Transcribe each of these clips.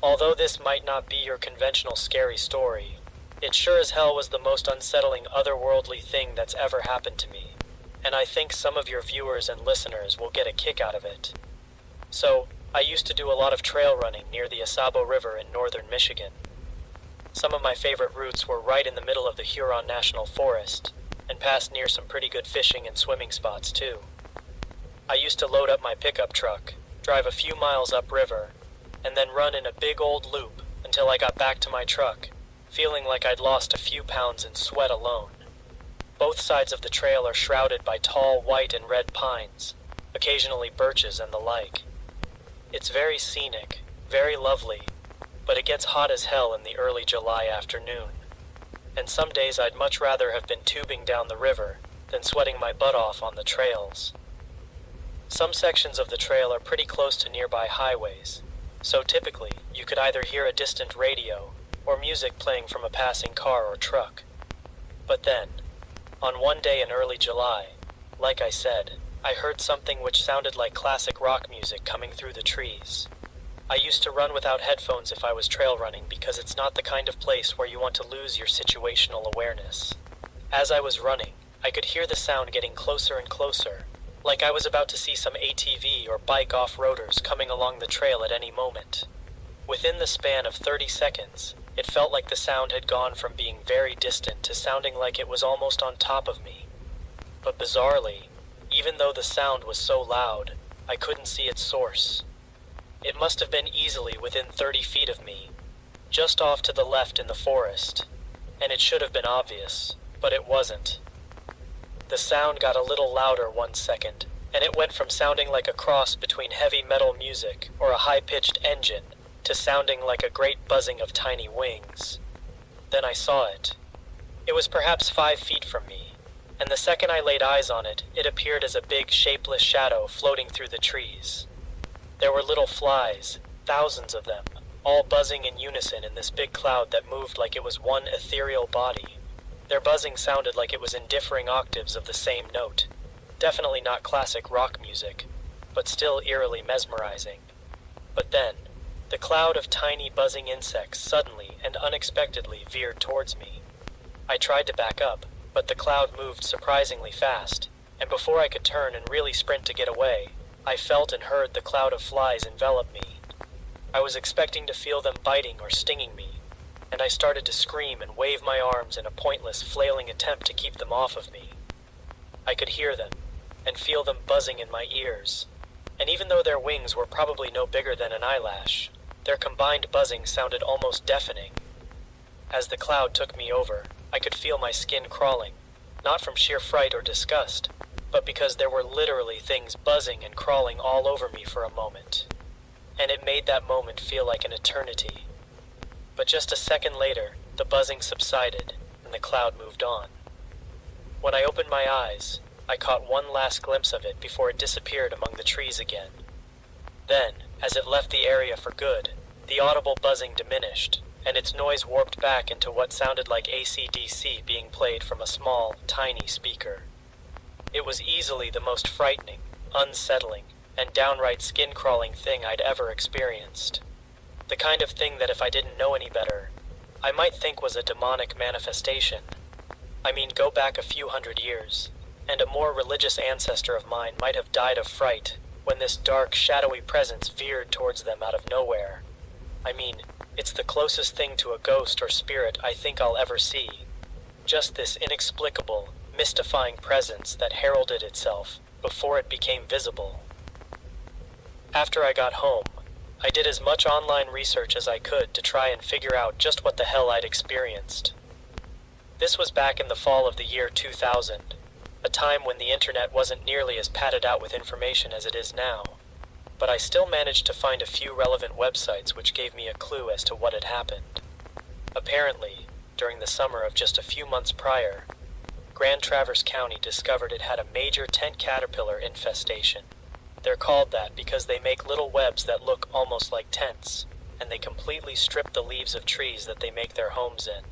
Although this might not be your conventional scary story, it sure as hell was the most unsettling otherworldly thing that's ever happened to me, and I think some of your viewers and listeners will get a kick out of it. So, I used to do a lot of trail running near the Asabo River in northern Michigan. Some of my favorite routes were right in the middle of the Huron National Forest, and passed near some pretty good fishing and swimming spots too. I used to load up my pickup truck, drive a few miles upriver, and then run in a big old loop until I got back to my truck, feeling like I'd lost a few pounds in sweat alone. Both sides of the trail are shrouded by tall white and red pines, occasionally birches and the like. It's very scenic, very lovely, but it gets hot as hell in the early July afternoon. And some days I'd much rather have been tubing down the river than sweating my butt off on the trails. Some sections of the trail are pretty close to nearby highways, so typically you could either hear a distant radio or music playing from a passing car or truck. But then, on one day in early July, like I said, I heard something which sounded like classic rock music coming through the trees. I used to run without headphones if I was trail running because it's not the kind of place where you want to lose your situational awareness. As I was running, I could hear the sound getting closer and closer, like I was about to see some ATV or bike off-roaders coming along the trail at any moment. Within the span of 30 seconds, it felt like the sound had gone from being very distant to sounding like it was almost on top of me. But bizarrely, even though the sound was so loud, I couldn't see its source. It must have been easily within 30 feet of me, just off to the left in the forest, and it should have been obvious, but it wasn't. The sound got a little louder 1 second, and it went from sounding like a cross between heavy metal music or a high-pitched engine to sounding like a great buzzing of tiny wings. Then I saw it. It was perhaps 5 feet from me, and the second I laid eyes on it, it appeared as a big, shapeless shadow floating through the trees. There were little flies, thousands of them, all buzzing in unison in this big cloud that moved like it was one ethereal body. Their buzzing sounded like it was in differing octaves of the same note. Definitely not classic rock music, but still eerily mesmerizing. But then, the cloud of tiny buzzing insects suddenly and unexpectedly veered towards me. I tried to back up, but the cloud moved surprisingly fast, and before I could turn and really sprint to get away, I felt and heard the cloud of flies envelop me. I was expecting to feel them biting or stinging me, and I started to scream and wave my arms in a pointless, flailing attempt to keep them off of me. I could hear them, and feel them buzzing in my ears, and even though their wings were probably no bigger than an eyelash, their combined buzzing sounded almost deafening. As the cloud took me over, I could feel my skin crawling, not from sheer fright or disgust, but because there were literally things buzzing and crawling all over me for a moment. And it made that moment feel like an eternity. But just a second later, the buzzing subsided, and the cloud moved on. When I opened my eyes, I caught one last glimpse of it before it disappeared among the trees again. Then, as it left the area for good, the audible buzzing diminished, and its noise warped back into what sounded like AC/DC being played from a small, tiny speaker. It was easily the most frightening, unsettling, and downright skin-crawling thing I'd ever experienced. The kind of thing that if I didn't know any better, I might think was a demonic manifestation. I mean, go back a few hundred years, and a more religious ancestor of mine might have died of fright when this dark, shadowy presence veered towards them out of nowhere. I mean, it's the closest thing to a ghost or spirit I think I'll ever see. Just this inexplicable, mystifying presence that heralded itself before it became visible. After I got home, I did as much online research as I could to try and figure out just what the hell I'd experienced. This was back in the fall of the year 2000, a time when the internet wasn't nearly as padded out with information as it is now, but I still managed to find a few relevant websites which gave me a clue as to what had happened. Apparently, during the summer of just a few months prior, Grand Traverse County discovered it had a major tent caterpillar infestation. They're called that because they make little webs that look almost like tents, and they completely strip the leaves of trees that they make their homes in.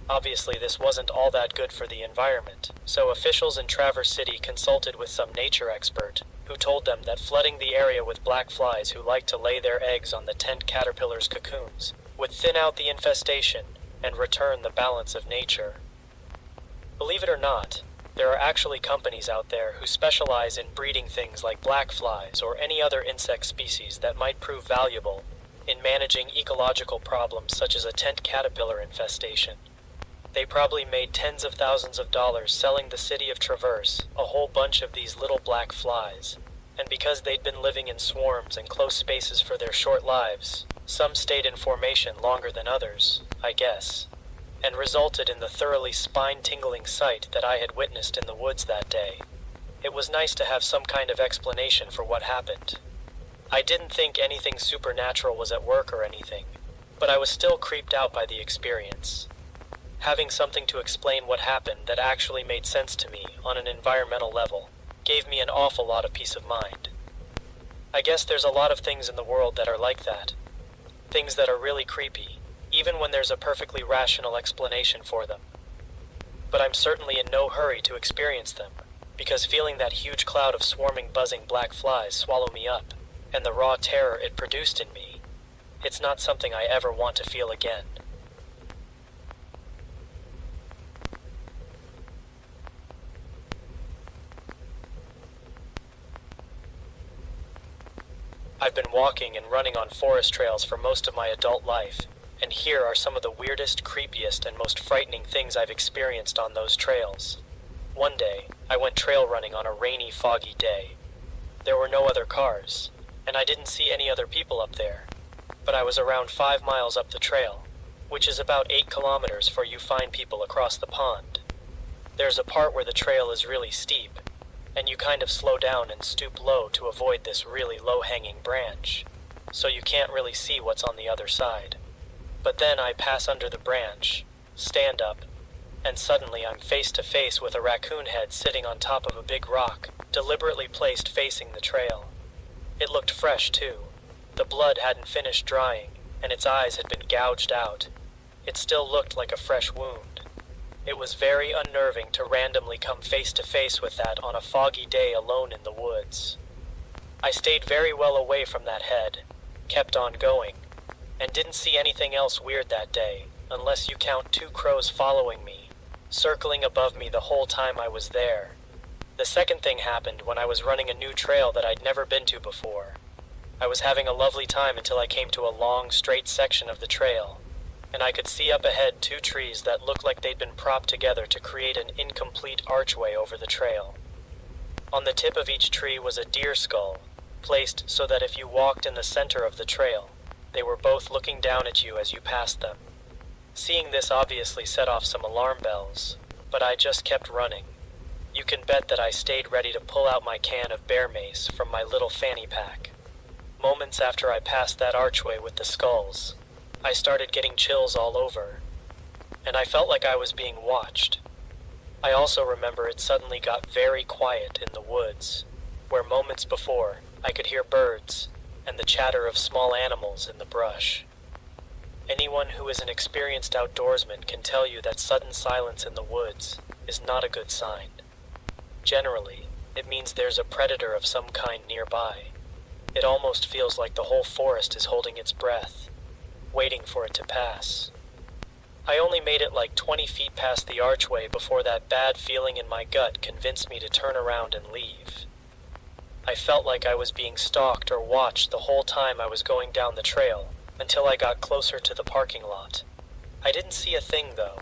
Obviously, this wasn't all that good for the environment, so officials in Traverse City consulted with some nature expert, who told them that flooding the area with black flies who like to lay their eggs on the tent caterpillars' cocoons would thin out the infestation and return the balance of nature. Believe it or not, there are actually companies out there who specialize in breeding things like black flies or any other insect species that might prove valuable in managing ecological problems such as a tent caterpillar infestation. They probably made tens of thousands of dollars selling the city of Traverse a whole bunch of these little black flies, and because they'd been living in swarms and close spaces for their short lives, some stayed in formation longer than others, I guess, and resulted in the thoroughly spine-tingling sight that I had witnessed in the woods that day. It was nice to have some kind of explanation for what happened. I didn't think anything supernatural was at work or anything, but I was still creeped out by the experience. Having something to explain what happened that actually made sense to me on an environmental level gave me an awful lot of peace of mind. I guess there's a lot of things in the world that are like that. Things that are really creepy, even when there's a perfectly rational explanation for them. But I'm certainly in no hurry to experience them, because feeling that huge cloud of swarming, buzzing black flies swallow me up, and the raw terror it produced in me, it's not something I ever want to feel again. I've been walking and running on forest trails for most of my adult life, and here are some of the weirdest, creepiest, and most frightening things I've experienced on those trails. One day, I went trail running on a rainy, foggy day. There were no other cars, and I didn't see any other people up there, but I was around 5 miles up the trail, which is about 8 kilometers for you fine people across the pond. There's a part where the trail is really steep, and you kind of slow down and stoop low to avoid this really low-hanging branch, so you can't really see what's on the other side. But then I pass under the branch, stand up, and suddenly I'm face to face with a raccoon head sitting on top of a big rock, deliberately placed facing the trail. It looked fresh too. The blood hadn't finished drying, and its eyes had been gouged out. It still looked like a fresh wound. It was very unnerving to randomly come face to face with that on a foggy day alone in the woods. I stayed very well away from that head, kept on going, and didn't see anything else weird that day, unless you count 2 crows following me, circling above me the whole time I was there. The second thing happened when I was running a new trail that I'd never been to before. I was having a lovely time until I came to a long, straight section of the trail, and I could see up ahead 2 trees that looked like they'd been propped together to create an incomplete archway over the trail. On the tip of each tree was a deer skull, placed so that if you walked in the center of the trail, they were both looking down at you as you passed them. Seeing this obviously set off some alarm bells, but I just kept running. You can bet that I stayed ready to pull out my can of bear mace from my little fanny pack. Moments after I passed that archway with the skulls, I started getting chills all over, and I felt like I was being watched. I also remember it suddenly got very quiet in the woods, where moments before I could hear birds and the chatter of small animals in the brush. Anyone who is an experienced outdoorsman can tell you that sudden silence in the woods is not a good sign. Generally, it means there's a predator of some kind nearby. It almost feels like the whole forest is holding its breath, waiting for it to pass. I only made it like 20 feet past the archway before that bad feeling in my gut convinced me to turn around and leave. I felt like I was being stalked or watched the whole time I was going down the trail, until I got closer to the parking lot. I didn't see a thing though.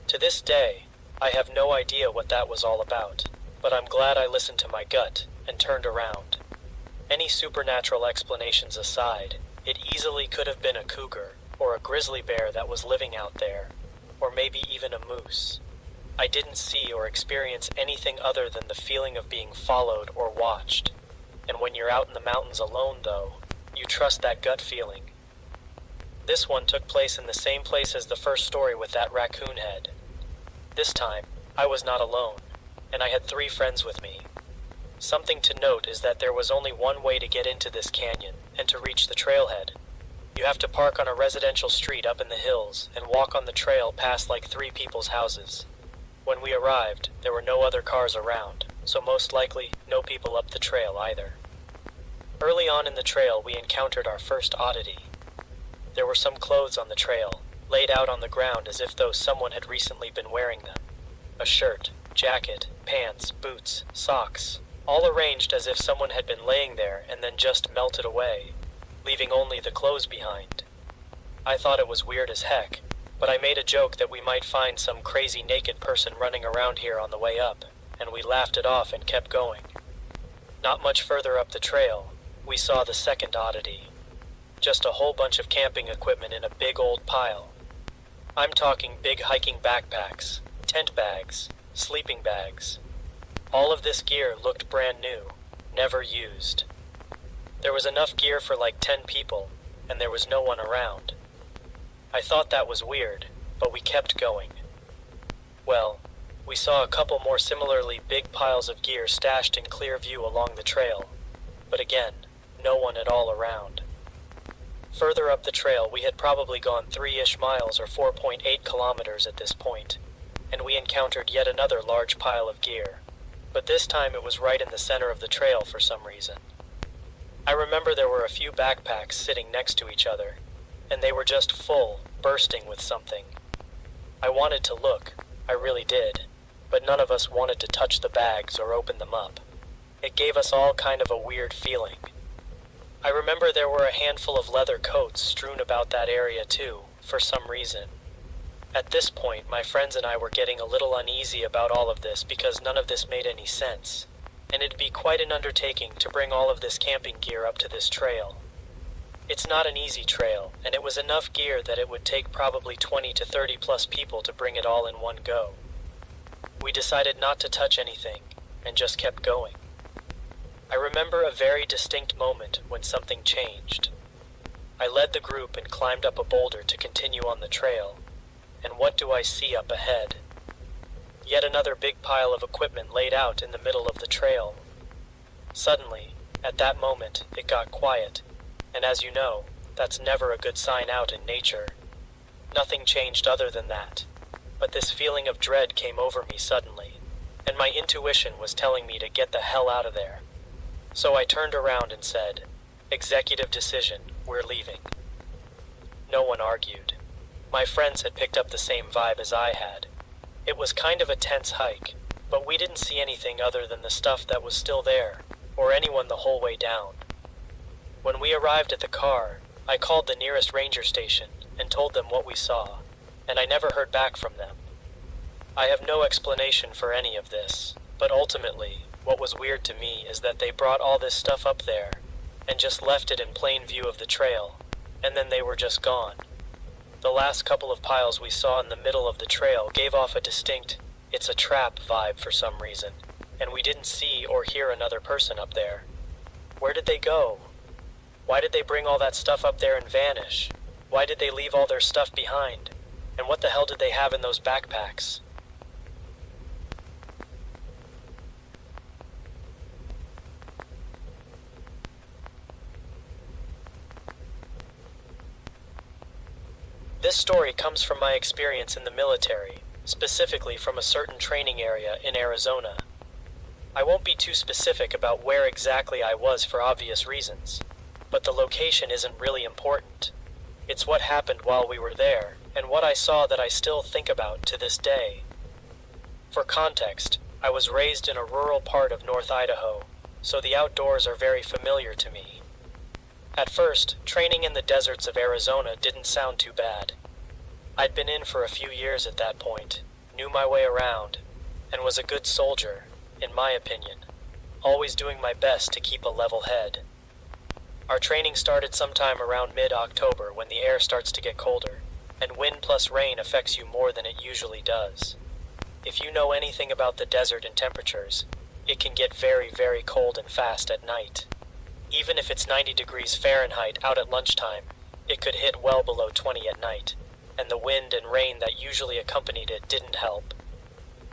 To this day, I have no idea what that was all about, but I'm glad I listened to my gut and turned around. Any supernatural explanations aside, it easily could have been a cougar, or a grizzly bear that was living out there, or maybe even a moose. I didn't see or experience anything other than the feeling of being followed or watched. And when you're out in the mountains alone though, you trust that gut feeling. This one took place in the same place as the first story with that raccoon head. This time, I was not alone, and I had 3 friends with me. Something to note is that there was only one way to get into this canyon and to reach the trailhead. You have to park on a residential street up in the hills and walk on the trail past like 3 people's houses. When we arrived, there were no other cars around, so most likely no people up the trail either. Early on in the trail, we encountered our first oddity. There were some clothes on the trail, laid out on the ground as if though someone had recently been wearing them. A shirt, jacket, pants, boots, socks, all arranged as if someone had been laying there and then just melted away, leaving only the clothes behind. I thought it was weird as heck, but I made a joke that we might find some crazy naked person running around here on the way up, and we laughed it off and kept going. Not much further up the trail, we saw the second oddity. Just a whole bunch of camping equipment in a big old pile. I'm talking big hiking backpacks, tent bags, sleeping bags. All of this gear looked brand new, never used. There was enough gear for like 10 people, and there was no one around. I thought that was weird, but we kept going. Well, we saw a couple more similarly big piles of gear stashed in clear view along the trail, but again, no one at all around. Further up the trail, we had probably gone 3-ish miles or 4.8 kilometers at this point, and we encountered yet another large pile of gear, but this time it was right in the center of the trail for some reason. I remember there were a few backpacks sitting next to each other, and they were just full, bursting with something. I wanted to look, I really did, but none of us wanted to touch the bags or open them up. It gave us all kind of a weird feeling. I remember there were a handful of leather coats strewn about that area too, for some reason. At this point, my friends and I were getting a little uneasy about all of this because none of this made any sense, and it'd be quite an undertaking to bring all of this camping gear up to this trail. It's not an easy trail, and it was enough gear that it would take probably 20 to 30 plus people to bring it all in one go. We decided not to touch anything, and just kept going. I remember a very distinct moment when something changed. I led the group and climbed up a boulder to continue on the trail, and what do I see up ahead? Yet another big pile of equipment laid out in the middle of the trail. Suddenly, at that moment, it got quiet, and as you know, that's never a good sign out in nature. Nothing changed other than that, but this feeling of dread came over me suddenly, and my intuition was telling me to get the hell out of there. So I turned around and said, "Executive decision, we're leaving." No one argued. My friends had picked up the same vibe as I had. It was kind of a tense hike, but we didn't see anything other than the stuff that was still there, or anyone the whole way down. When we arrived at the car, I called the nearest ranger station and told them what we saw, and I never heard back from them. I have no explanation for any of this, but ultimately, what was weird to me is that they brought all this stuff up there, and just left it in plain view of the trail, and then they were just gone. The last couple of piles we saw in the middle of the trail gave off a distinct, "it's a trap" vibe for some reason, and we didn't see or hear another person up there. Where did they go? Why did they bring all that stuff up there and vanish? Why did they leave all their stuff behind? And what the hell did they have in those backpacks? This story comes from my experience in the military, specifically from a certain training area in Arizona. I won't be too specific about where exactly I was for obvious reasons, but the location isn't really important. It's what happened while we were there, and what I saw that I still think about to this day. For context, I was raised in a rural part of North Idaho, so the outdoors are very familiar to me. At first, training in the deserts of Arizona didn't sound too bad. I'd been in for a few years at that point, knew my way around, and was a good soldier, in my opinion, always doing my best to keep a level head. Our training started sometime around mid-October when the air starts to get colder, and wind plus rain affects you more than it usually does. If you know anything about the desert and temperatures, it can get very, very cold and fast at night. Even if it's 90 degrees Fahrenheit out at lunchtime, it could hit well below 20 at night, and the wind and rain that usually accompanied it didn't help.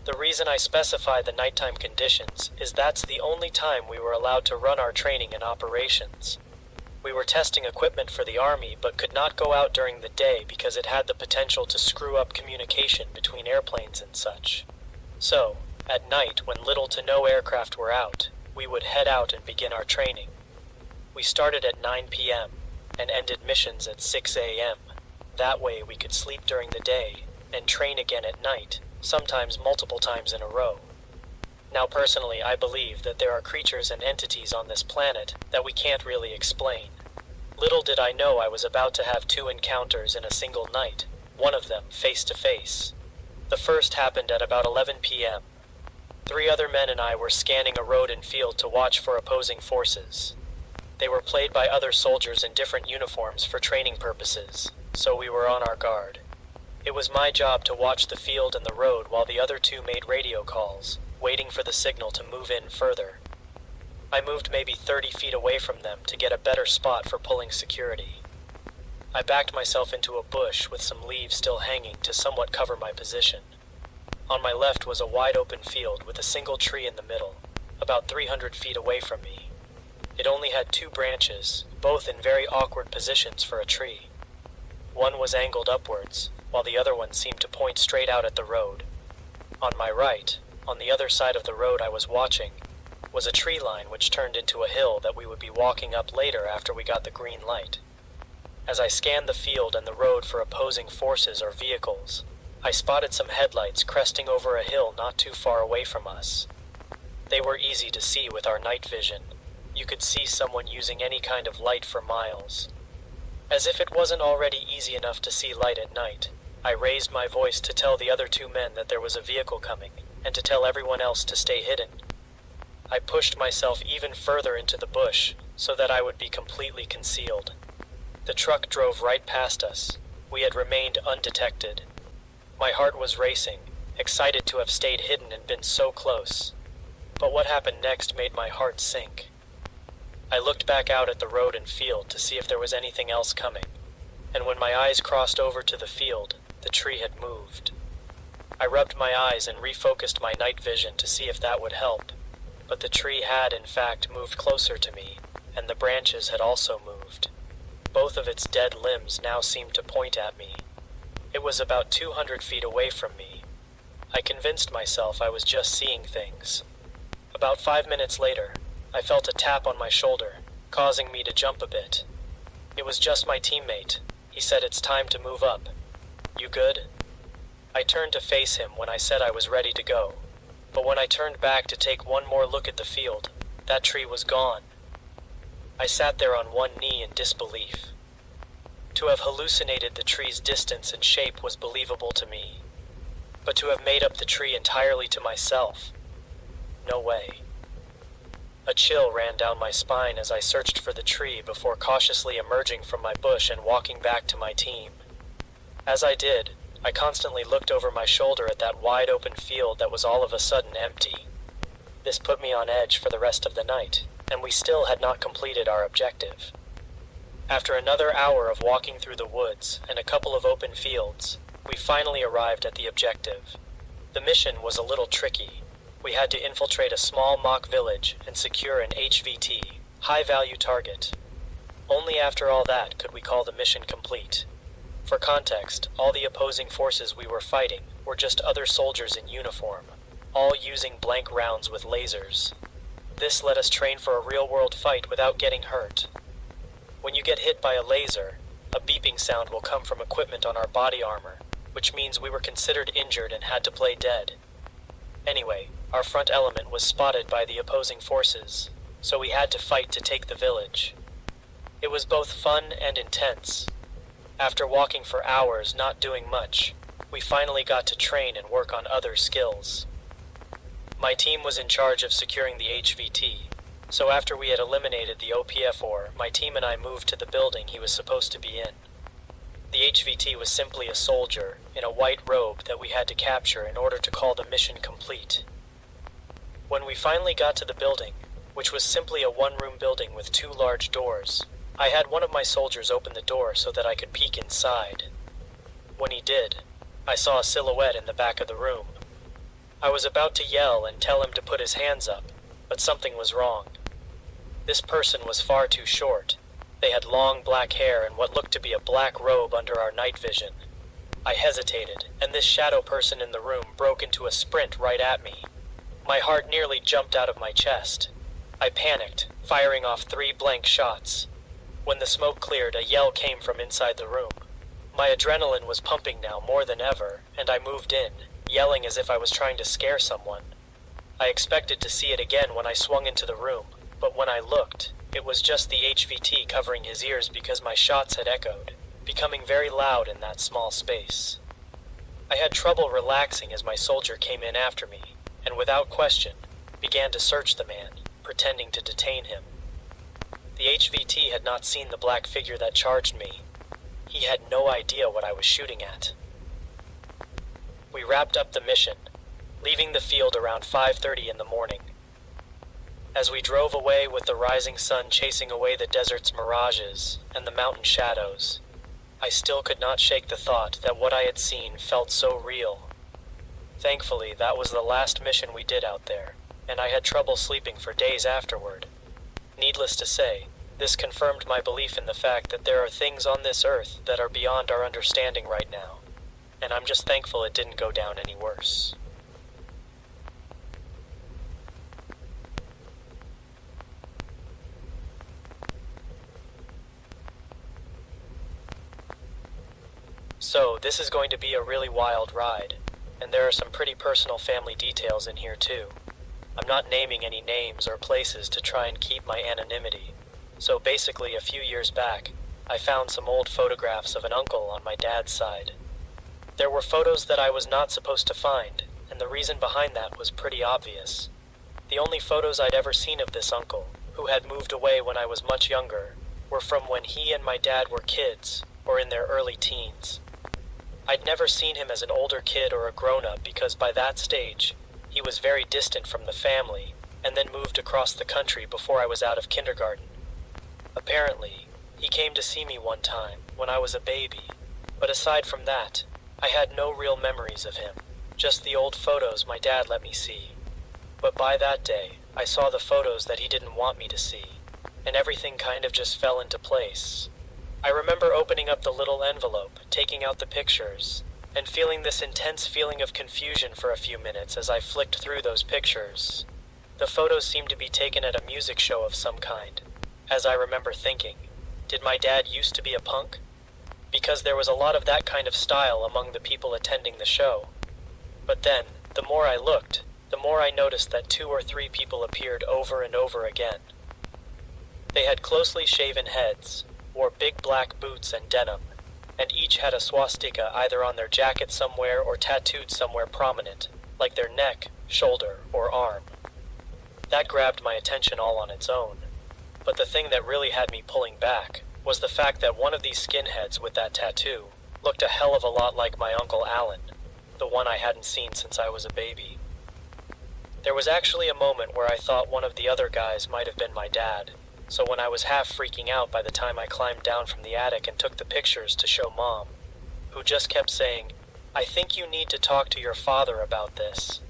The reason I specify the nighttime conditions is that's the only time we were allowed to run our training and operations. We were testing equipment for the army, but could not go out during the day because it had the potential to screw up communication between airplanes and such. So, at night, when little to no aircraft were out, we would head out and begin our training. We started at 9 p.m. and ended missions at 6 a.m. That way we could sleep during the day and train again at night, sometimes multiple times in a row. Now personally, I believe that there are creatures and entities on this planet that we can't really explain. Little did I know I was about to have 2 encounters in a single night, one of them face to face. The first happened at about 11 p.m. 3 other men and I were scanning a road and field to watch for opposing forces. They were played by other soldiers in different uniforms for training purposes, so we were on our guard. It was my job to watch the field and the road while the other 2 made radio calls, waiting for the signal to move in further. I moved maybe 30 feet away from them to get a better spot for pulling security. I backed myself into a bush with some leaves still hanging to somewhat cover my position. On my left was a wide open field with a single tree in the middle, about 300 feet away from me. It only had 2 branches, both in very awkward positions for a tree. One was angled upwards, while the other one seemed to point straight out at the road. On my right, on the other side of the road I was watching, was a tree line which turned into a hill that we would be walking up later after we got the green light. As I scanned the field and the road for opposing forces or vehicles, I spotted some headlights cresting over a hill not too far away from us. They were easy to see with our night vision. You could see someone using any kind of light for miles. As if it wasn't already easy enough to see light at night, I raised my voice to tell the other 2 men that there was a vehicle coming, and to tell everyone else to stay hidden. I pushed myself even further into the bush so that I would be completely concealed. The truck drove right past us. We had remained undetected. My heart was racing, excited to have stayed hidden and been so close. But what happened next made my heart sink. I looked back out at the road and field to see if there was anything else coming, and when my eyes crossed over to the field, the tree had moved. I rubbed my eyes and refocused my night vision to see if that would help, but the tree had in fact moved closer to me, and the branches had also moved. Both of its dead limbs now seemed to point at me. It was about 200 feet away from me. I convinced myself I was just seeing things. About 5 minutes later, I felt a tap on my shoulder, causing me to jump a bit. It was just my teammate. He said it's time to move up. You good? I turned to face him when I said I was ready to go. But when I turned back to take one more look at the field, that tree was gone. I sat there on one knee in disbelief. To have hallucinated the tree's distance and shape was believable to me. But to have made up the tree entirely to myself? No way. A chill ran down my spine as I searched for the tree before cautiously emerging from my bush and walking back to my team. As I did, I constantly looked over my shoulder at that wide open field that was all of a sudden empty. This put me on edge for the rest of the night, and we still had not completed our objective. After another hour of walking through the woods and a couple of open fields, we finally arrived at the objective. The mission was a little tricky. We had to infiltrate a small mock village and secure an HVT, high-value target. Only after all that could we call the mission complete. For context, all the opposing forces we were fighting were just other soldiers in uniform, all using blank rounds with lasers. This let us train for a real-world fight without getting hurt. When you get hit by a laser, a beeping sound will come from equipment on our body armor, which means we were considered injured and had to play dead. Anyway, our front element was spotted by the opposing forces, so we had to fight to take the village. It was both fun and intense. After walking for hours not doing much, we finally got to train and work on other skills. My team was in charge of securing the HVT, so after we had eliminated the OPF-4, my team and I moved to the building he was supposed to be in. The HVT was simply a soldier in a white robe that we had to capture in order to call the mission complete. When we finally got to the building, which was simply a one-room building with 2 large doors, I had one of my soldiers open the door so that I could peek inside. When he did, I saw a silhouette in the back of the room. I was about to yell and tell him to put his hands up, but something was wrong. This person was far too short. They had long black hair and what looked to be a black robe under our night vision. I hesitated, and this shadow person in the room broke into a sprint right at me. My heart nearly jumped out of my chest. I panicked, firing off 3 blank shots. When the smoke cleared, a yell came from inside the room. My adrenaline was pumping now more than ever, and I moved in, yelling as if I was trying to scare someone. I expected to see it again when I swung into the room, but when I looked, it was just the HVT covering his ears because my shots had echoed, becoming very loud in that small space. I had trouble relaxing as my soldier came in after me, and without question, began to search the man, pretending to detain him. The HVT had not seen the black figure that charged me. He had no idea what I was shooting at. We wrapped up the mission, leaving the field around 5:30 in the morning. As we drove away with the rising sun chasing away the desert's mirages and the mountain shadows, I still could not shake the thought that what I had seen felt so real. Thankfully, that was the last mission we did out there, and I had trouble sleeping for days afterward. Needless to say, this confirmed my belief in the fact that there are things on this earth that are beyond our understanding right now, and I'm just thankful it didn't go down any worse. So, this is going to be a really wild ride, and there are some pretty personal family details in here too. I'm not naming any names or places to try and keep my anonymity. So basically, a few years back, I found some old photographs of an uncle on my dad's side. There were photos that I was not supposed to find, and the reason behind that was pretty obvious. The only photos I'd ever seen of this uncle, who had moved away when I was much younger, were from when he and my dad were kids, or in their early teens. I'd never seen him as an older kid or a grown-up because by that stage, he was very distant from the family, and then moved across the country before I was out of kindergarten. Apparently, he came to see me one time when I was a baby, but aside from that, I had no real memories of him, just the old photos my dad let me see. But by that day, I saw the photos that he didn't want me to see, and everything kind of just fell into place. I remember opening up the little envelope, taking out the pictures, and feeling this intense feeling of confusion for a few minutes as I flicked through those pictures. The photos seemed to be taken at a music show of some kind, as I remember thinking, did my dad used to be a punk? Because there was a lot of that kind of style among the people attending the show. But then, the more I looked, the more I noticed that 2 or 3 people appeared over and over again. They had closely shaven heads, wore big black boots and denim, and each had a swastika either on their jacket somewhere or tattooed somewhere prominent, like their neck, shoulder, or arm. That grabbed my attention all on its own, but the thing that really had me pulling back was the fact that one of these skinheads with that tattoo looked a hell of a lot like my Uncle Alan, the one I hadn't seen since I was a baby. There was actually a moment where I thought one of the other guys might have been my dad, so when I was half freaking out by the time I climbed down from the attic and took the pictures to show Mom, who just kept saying, "I think you need to talk to your father about this,"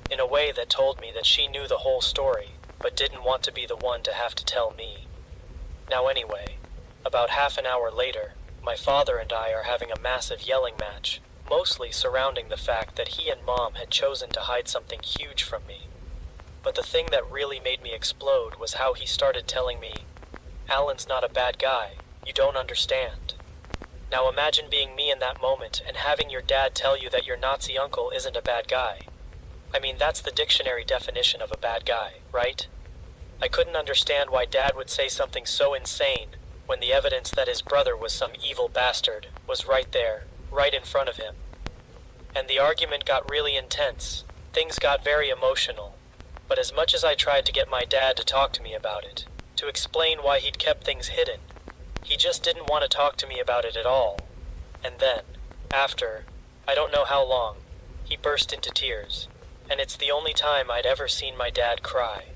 in a way that told me that she knew the whole story, but didn't want to be the one to have to tell me. Now anyway, about half an hour later, my father and I are having a massive yelling match, mostly surrounding the fact that he and Mom had chosen to hide something huge from me. But the thing that really made me explode was how he started telling me, "Alan's not a bad guy, you don't understand." Now imagine being me in that moment and having your dad tell you that your Nazi uncle isn't a bad guy. I mean, that's the dictionary definition of a bad guy, right? I couldn't understand why Dad would say something so insane when the evidence that his brother was some evil bastard was right there, right in front of him. And the argument got really intense. Things got very emotional. But as much as I tried to get my dad to talk to me about it, to explain why he'd kept things hidden, he just didn't want to talk to me about it at all. And then, after, I don't know how long, he burst into tears. And it's the only time I'd ever seen my dad cry.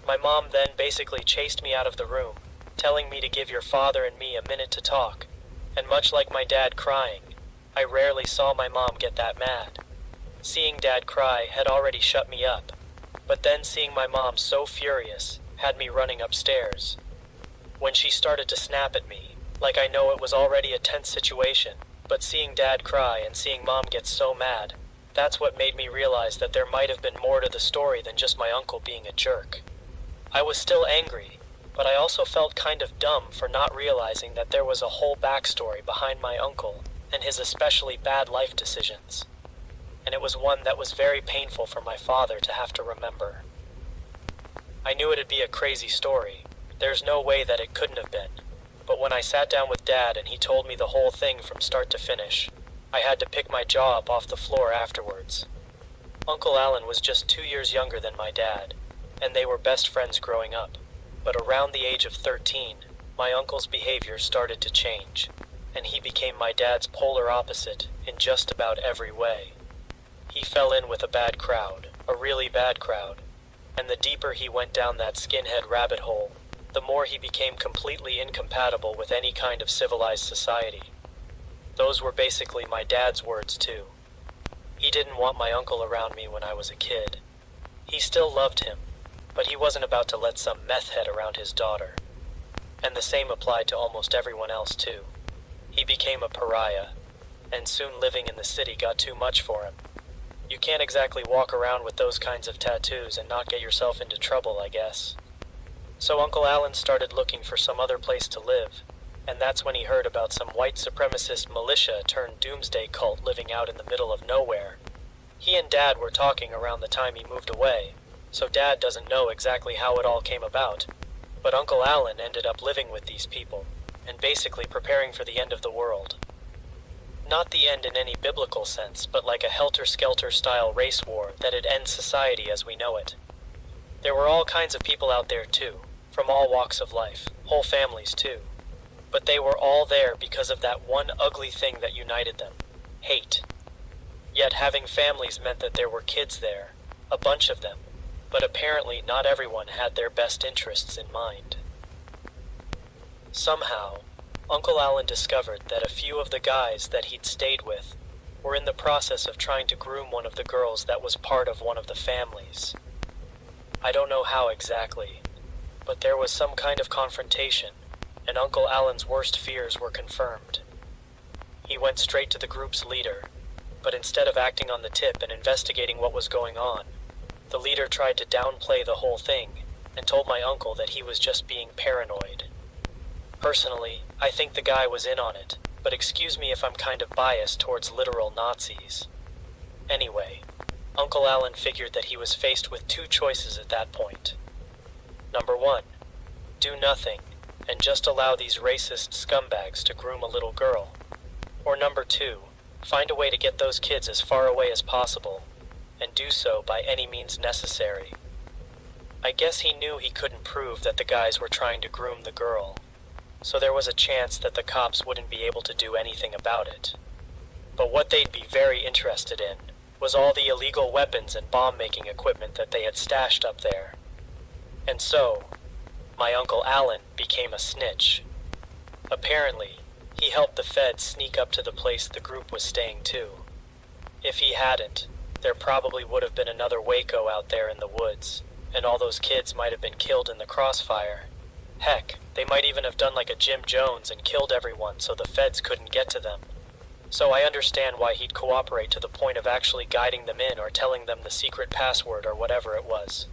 My mom then basically chased me out of the room, telling me to give your father and me a minute to talk. And much like my dad crying, I rarely saw my mom get that mad. Seeing Dad cry had already shut me up, but then seeing my mom so furious had me running upstairs. When she started to snap at me, like I know it was already a tense situation, but seeing Dad cry and seeing Mom get so mad, that's what made me realize that there might have been more to the story than just my uncle being a jerk. I was still angry, but I also felt kind of dumb for not realizing that there was a whole backstory behind my uncle and his especially bad life decisions. And it was one that was very painful for my father to have to remember. I knew it'd be a crazy story. There's no way that it couldn't have been. But when I sat down with Dad and he told me the whole thing from start to finish, I had to pick my jaw up off the floor afterwards. Uncle Alan was just 2 years younger than my dad, and they were best friends growing up. But around the age of 13, my uncle's behavior started to change, and he became my dad's polar opposite in just about every way. He fell in with a bad crowd, a really bad crowd, and the deeper he went down that skinhead rabbit hole, the more he became completely incompatible with any kind of civilized society. Those were basically my dad's words too. He didn't want my uncle around me when I was a kid. He still loved him, but he wasn't about to let some meth head around his daughter. And the same applied to almost everyone else too. He became a pariah, and soon living in the city got too much for him. You can't exactly walk around with those kinds of tattoos and not get yourself into trouble, I guess. So Uncle Alan started looking for some other place to live, and that's when he heard about some white supremacist militia turned doomsday cult living out in the middle of nowhere. He and Dad were talking around the time he moved away, so Dad doesn't know exactly how it all came about, but Uncle Alan ended up living with these people, and basically preparing for the end of the world. Not the end in any biblical sense, but like a helter-skelter style race war that'd end society as we know it. There were all kinds of people out there too, from all walks of life, whole families too. But they were all there because of that one ugly thing that united them: hate. Yet having families meant that there were kids there, a bunch of them, but apparently not everyone had their best interests in mind. Somehow, Uncle Alan discovered that a few of the guys that he'd stayed with were in the process of trying to groom one of the girls that was part of one of the families. I don't know how exactly, but there was some kind of confrontation, and Uncle Alan's worst fears were confirmed. He went straight to the group's leader, but instead of acting on the tip and investigating what was going on, the leader tried to downplay the whole thing and told my uncle that he was just being paranoid. Personally, I think the guy was in on it, but excuse me if I'm kind of biased towards literal Nazis. Anyway, Uncle Alan figured that he was faced with two choices at that point. Number 1, do nothing and just allow these racist scumbags to groom a little girl. Or number 2, find a way to get those kids as far away as possible, and do so by any means necessary. I guess he knew he couldn't prove that the guys were trying to groom the girl, so there was a chance that the cops wouldn't be able to do anything about it. But what they'd be very interested in was all the illegal weapons and bomb-making equipment that they had stashed up there. And so, my Uncle Alan became a snitch. Apparently, he helped the feds sneak up to the place the group was staying too. If he hadn't, there probably would have been another Waco out there in the woods, and all those kids might have been killed in the crossfire. Heck, they might even have done like a Jim Jones and killed everyone so the feds couldn't get to them. So I understand why he'd cooperate to the point of actually guiding them in or telling them the secret password or whatever it was.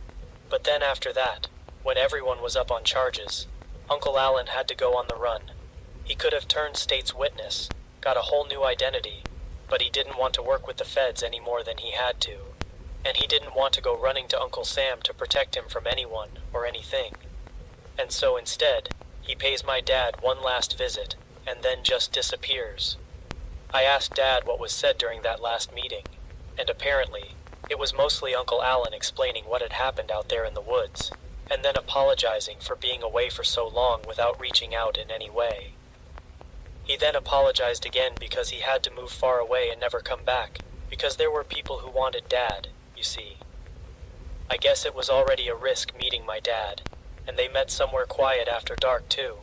But then after that, when everyone was up on charges, Uncle Alan had to go on the run. He could have turned state's witness, got a whole new identity, but he didn't want to work with the feds any more than he had to. And he didn't want to go running to Uncle Sam to protect him from anyone or anything. And so instead, he pays my dad one last visit, and then just disappears. I asked Dad what was said during that last meeting, and apparently, it was mostly Uncle Alan explaining what had happened out there in the woods, and then apologizing for being away for so long without reaching out in any way. He then apologized again because he had to move far away and never come back, because there were people who wanted Dad, you see. I guess it was already a risk meeting my dad, and they met somewhere quiet after dark too,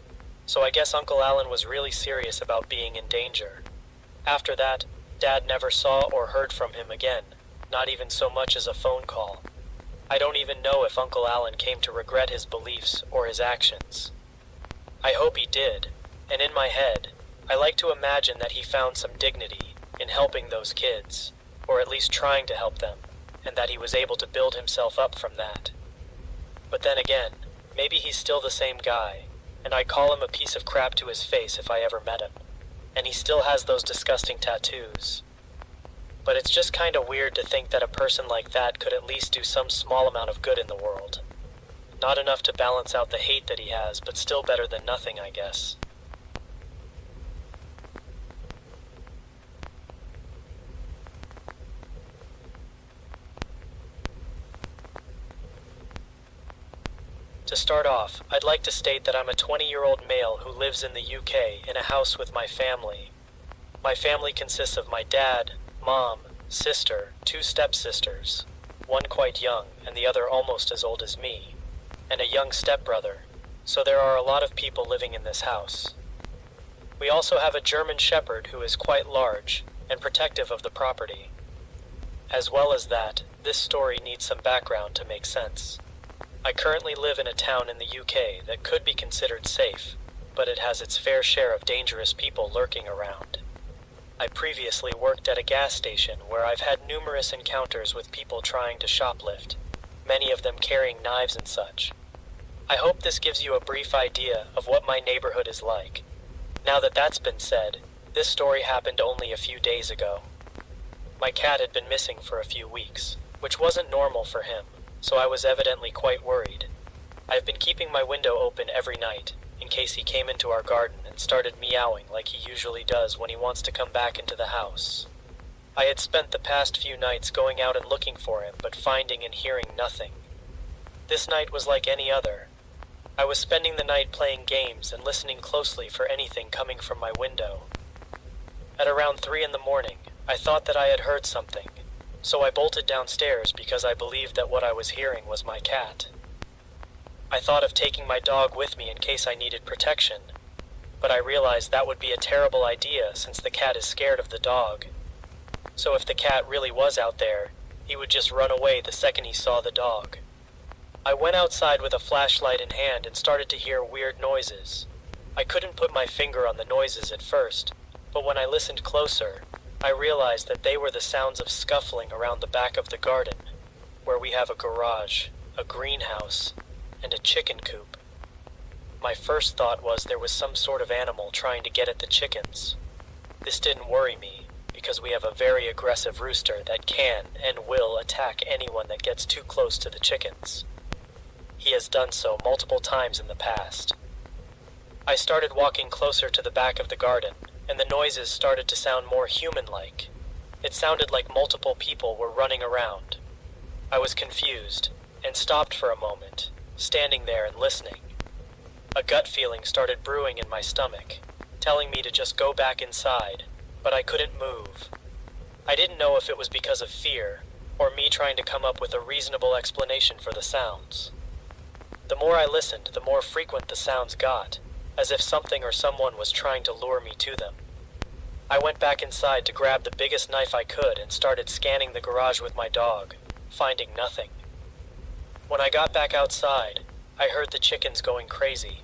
so I guess Uncle Alan was really serious about being in danger. After that, Dad never saw or heard from him again, not even so much as a phone call. I don't even know if Uncle Alan came to regret his beliefs or his actions. I hope he did, and in my head, I like to imagine that he found some dignity in helping those kids, or at least trying to help them, and that he was able to build himself up from that. But then again, maybe he's still the same guy, and I'd call him a piece of crap to his face if I ever met him. And he still has those disgusting tattoos. But it's just kinda weird to think that a person like that could at least do some small amount of good in the world. Not enough to balance out the hate that he has, but still better than nothing, I guess. To start off, I'd like to state that I'm a 20-year-old male who lives in the UK in a house with my family. My family consists of my dad, mom, sister, 2 stepsisters, one quite young and the other almost as old as me, and a young stepbrother, so there are a lot of people living in this house. We also have a German shepherd who is quite large and protective of the property. As well as that, this story needs some background to make sense. I currently live in a town in the UK that could be considered safe, but it has its fair share of dangerous people lurking around. I previously worked at a gas station where I've had numerous encounters with people trying to shoplift, many of them carrying knives and such. I hope this gives you a brief idea of what my neighborhood is like. Now that that's been said, this story happened only a few days ago. My cat had been missing for a few weeks, which wasn't normal for him, so I was evidently quite worried. I've been keeping my window open every night, in case he came into our garden and started meowing like he usually does when he wants to come back into the house. I had spent the past few nights going out and looking for him, but finding and hearing nothing. This night was like any other. I was spending the night playing games and listening closely for anything coming from my window. At around 3 in the morning, I thought that I had heard something, so I bolted downstairs because I believed that what I was hearing was my cat. I thought of taking my dog with me in case I needed protection, but I realized that would be a terrible idea since the cat is scared of the dog. So if the cat really was out there, he would just run away the second he saw the dog. I went outside with a flashlight in hand and started to hear weird noises. I couldn't put my finger on the noises at first, but when I listened closer, I realized that they were the sounds of scuffling around the back of the garden, where we have a garage, a greenhouse, and a chicken coop. My first thought was there was some sort of animal trying to get at the chickens. This didn't worry me, because we have a very aggressive rooster that can and will attack anyone that gets too close to the chickens. He has done so multiple times in the past. I started walking closer to the back of the garden, and the noises started to sound more human-like. It sounded like multiple people were running around. I was confused, and stopped for a moment, standing there and listening. A gut feeling started brewing in my stomach, telling me to just go back inside, but I couldn't move. I didn't know if it was because of fear, or me trying to come up with a reasonable explanation for the sounds. The more I listened, the more frequent the sounds got, as if something or someone was trying to lure me to them. I went back inside to grab the biggest knife I could and started scanning the garage with my dog, finding nothing. When I got back outside, I heard the chickens going crazy,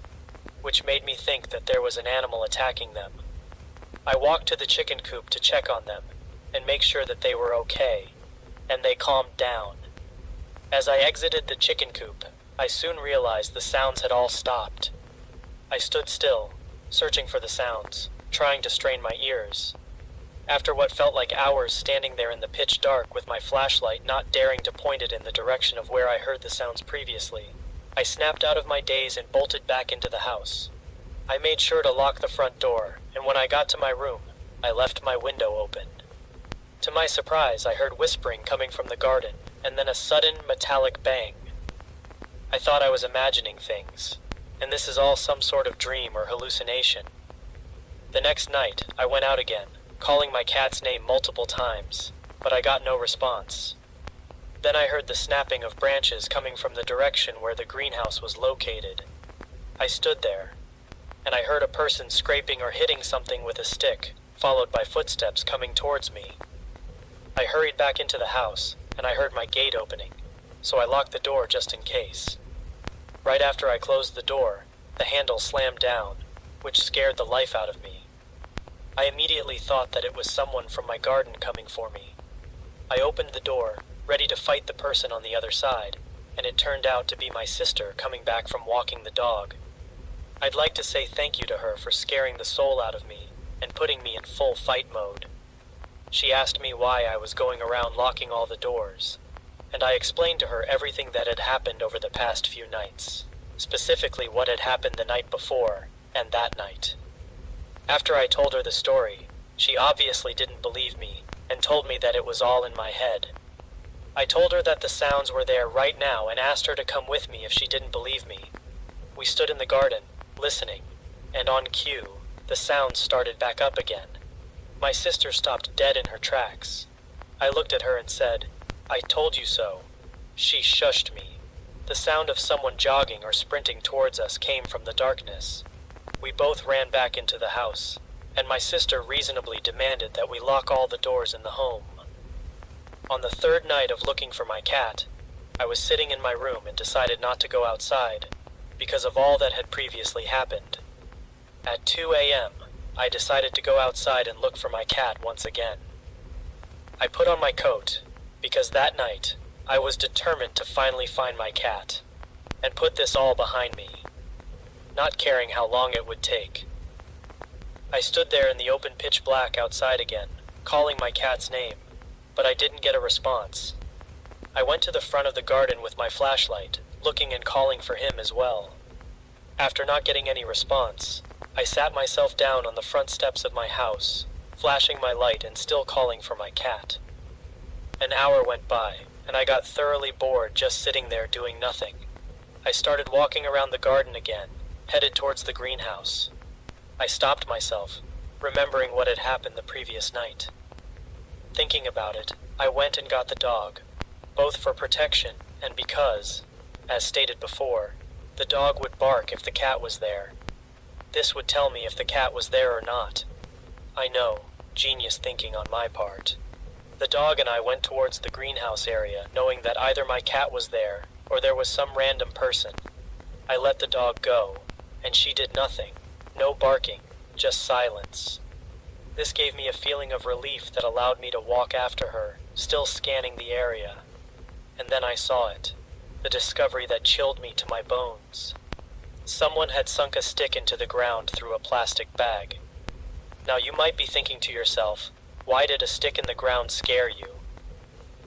which made me think that there was an animal attacking them. I walked to the chicken coop to check on them and make sure that they were okay, and they calmed down. As I exited the chicken coop, I soon realized the sounds had all stopped. I stood still, searching for the sounds, trying to strain my ears. After what felt like hours standing there in the pitch dark with my flashlight not daring to point it in the direction of where I heard the sounds previously, I snapped out of my daze and bolted back into the house. I made sure to lock the front door, and when I got to my room, I left my window open. To my surprise, I heard whispering coming from the garden, and then a sudden metallic bang. I thought I was imagining things, and this is all some sort of dream or hallucination. The next night, I went out again, calling my cat's name multiple times, but I got no response. Then I heard the snapping of branches coming from the direction where the greenhouse was located. I stood there, and I heard a person scraping or hitting something with a stick, followed by footsteps coming towards me. I hurried back into the house, and I heard my gate opening, so I locked the door just in case. Right after I closed the door, The handle slammed down, which scared the life out of me. I immediately thought that it was someone from my garden coming for me. I opened the door, ready to fight the person on the other side, and it turned out to be my sister coming back from walking the dog. I'd like to say thank you to her for scaring the soul out of me and putting me in full fight mode. She asked me why I was going around locking all the doors, and I explained to her everything that had happened over the past few nights, specifically what had happened the night before and that night. After I told her the story, she obviously didn't believe me and told me that it was all in my head. I told her that the sounds were there right now and asked her to come with me if she didn't believe me. We stood in the garden, listening, and on cue, the sounds started back up again. My sister stopped dead in her tracks. I looked at her and said, "I told you so." She shushed me. The sound of someone jogging or sprinting towards us came from the darkness. We both ran back into the house, and my sister reasonably demanded that we lock all the doors in the home. On the third night of looking for my cat, I was sitting in my room and decided not to go outside, because of all that had previously happened. At 2 a.m., I decided to go outside and look for my cat once again. I put on my coat, because that night, I was determined to finally find my cat, and put this all behind me, not caring how long it would take. I stood there in the open pitch black outside again, calling my cat's name, but I didn't get a response. I went to the front of the garden with my flashlight, looking and calling for him as well. After not getting any response, I sat myself down on the front steps of my house, flashing my light and still calling for my cat. An hour went by, and I got thoroughly bored just sitting there doing nothing. I started walking around the garden again, headed towards the greenhouse. I stopped myself, remembering what had happened the previous night. Thinking about it, I went and got the dog, both for protection and because, as stated before, the dog would bark if the cat was there. This would tell me if the cat was there or not. I know, genius thinking on my part. The dog and I went towards the greenhouse area, knowing that either my cat was there, or there was some random person. I let the dog go, and she did nothing. No barking, just silence. This gave me a feeling of relief that allowed me to walk after her, still scanning the area. And then I saw it, the discovery that chilled me to my bones. Someone had sunk a stick into the ground through a plastic bag. Now you might be thinking to yourself, why did a stick in the ground scare you?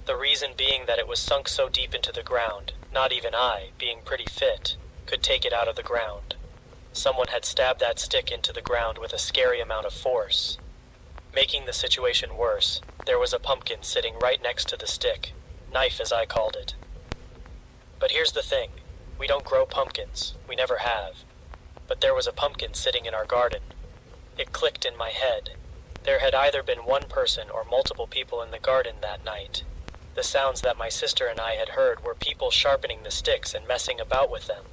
The reason being that it was sunk so deep into the ground, not even I, being pretty fit, could take it out of the ground. Someone had stabbed that stick into the ground with a scary amount of force. Making the situation worse, there was a pumpkin sitting right next to the stick, knife as I called it. But here's the thing, we don't grow pumpkins, we never have. But there was a pumpkin sitting in our garden. It clicked in my head. There had either been one person or multiple people in the garden that night. The sounds that my sister and I had heard were people sharpening the sticks and messing about with them.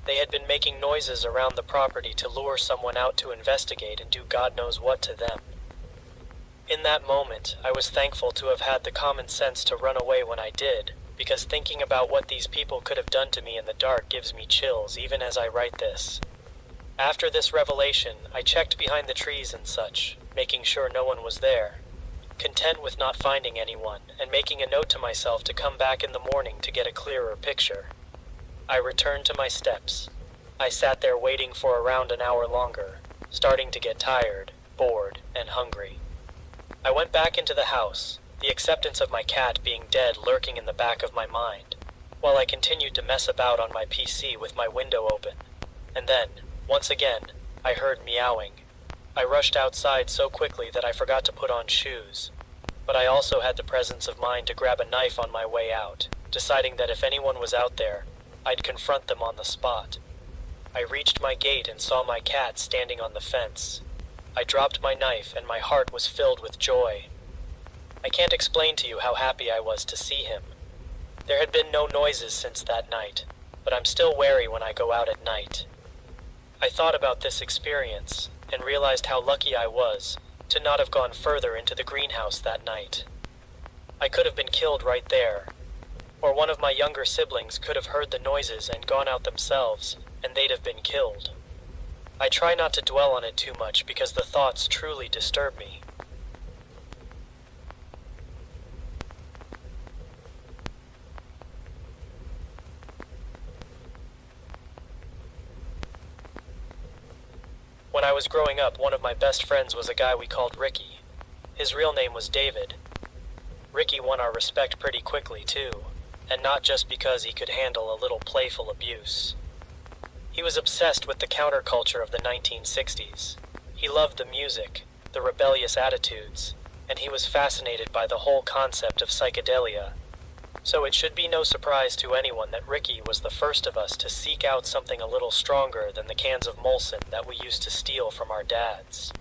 They had been making noises around the property to lure someone out to investigate and do God knows what to them. In that moment, I was thankful to have had the common sense to run away when I did, because thinking about what these people could have done to me in the dark gives me chills even as I write this. After this revelation, I checked behind the trees and such, making sure no one was there, content with not finding anyone and making a note to myself to come back in the morning to get a clearer picture. I returned to my steps. I sat there waiting for around an hour longer, starting to get tired, bored, and hungry. I went back into the house, the acceptance of my cat being dead lurking in the back of my mind, while I continued to mess about on my PC with my window open. And then, once again, I heard meowing. I rushed outside so quickly that I forgot to put on shoes, but I also had the presence of mind to grab a knife on my way out, deciding that if anyone was out there, I'd confront them on the spot. I reached my gate and saw my cat standing on the fence. I dropped my knife and my heart was filled with joy. I can't explain to you how happy I was to see him. There had been no noises since that night, but I'm still wary when I go out at night. I thought about this experience and realized how lucky I was to not have gone further into the greenhouse that night. I could have been killed right there, or one of my younger siblings could have heard the noises and gone out themselves, and they'd have been killed. I try not to dwell on it too much because the thoughts truly disturb me. When I was growing up, one of my best friends was a guy we called Ricky. His real name was David. Ricky won our respect pretty quickly, too, and not just because he could handle a little playful abuse. He was obsessed with the counterculture of the 1960s. He loved the music, the rebellious attitudes, and he was fascinated by the whole concept of psychedelia. So it should be no surprise to anyone that Ricky was the first of us to seek out something a little stronger than the cans of Molson that we used to steal from our dads.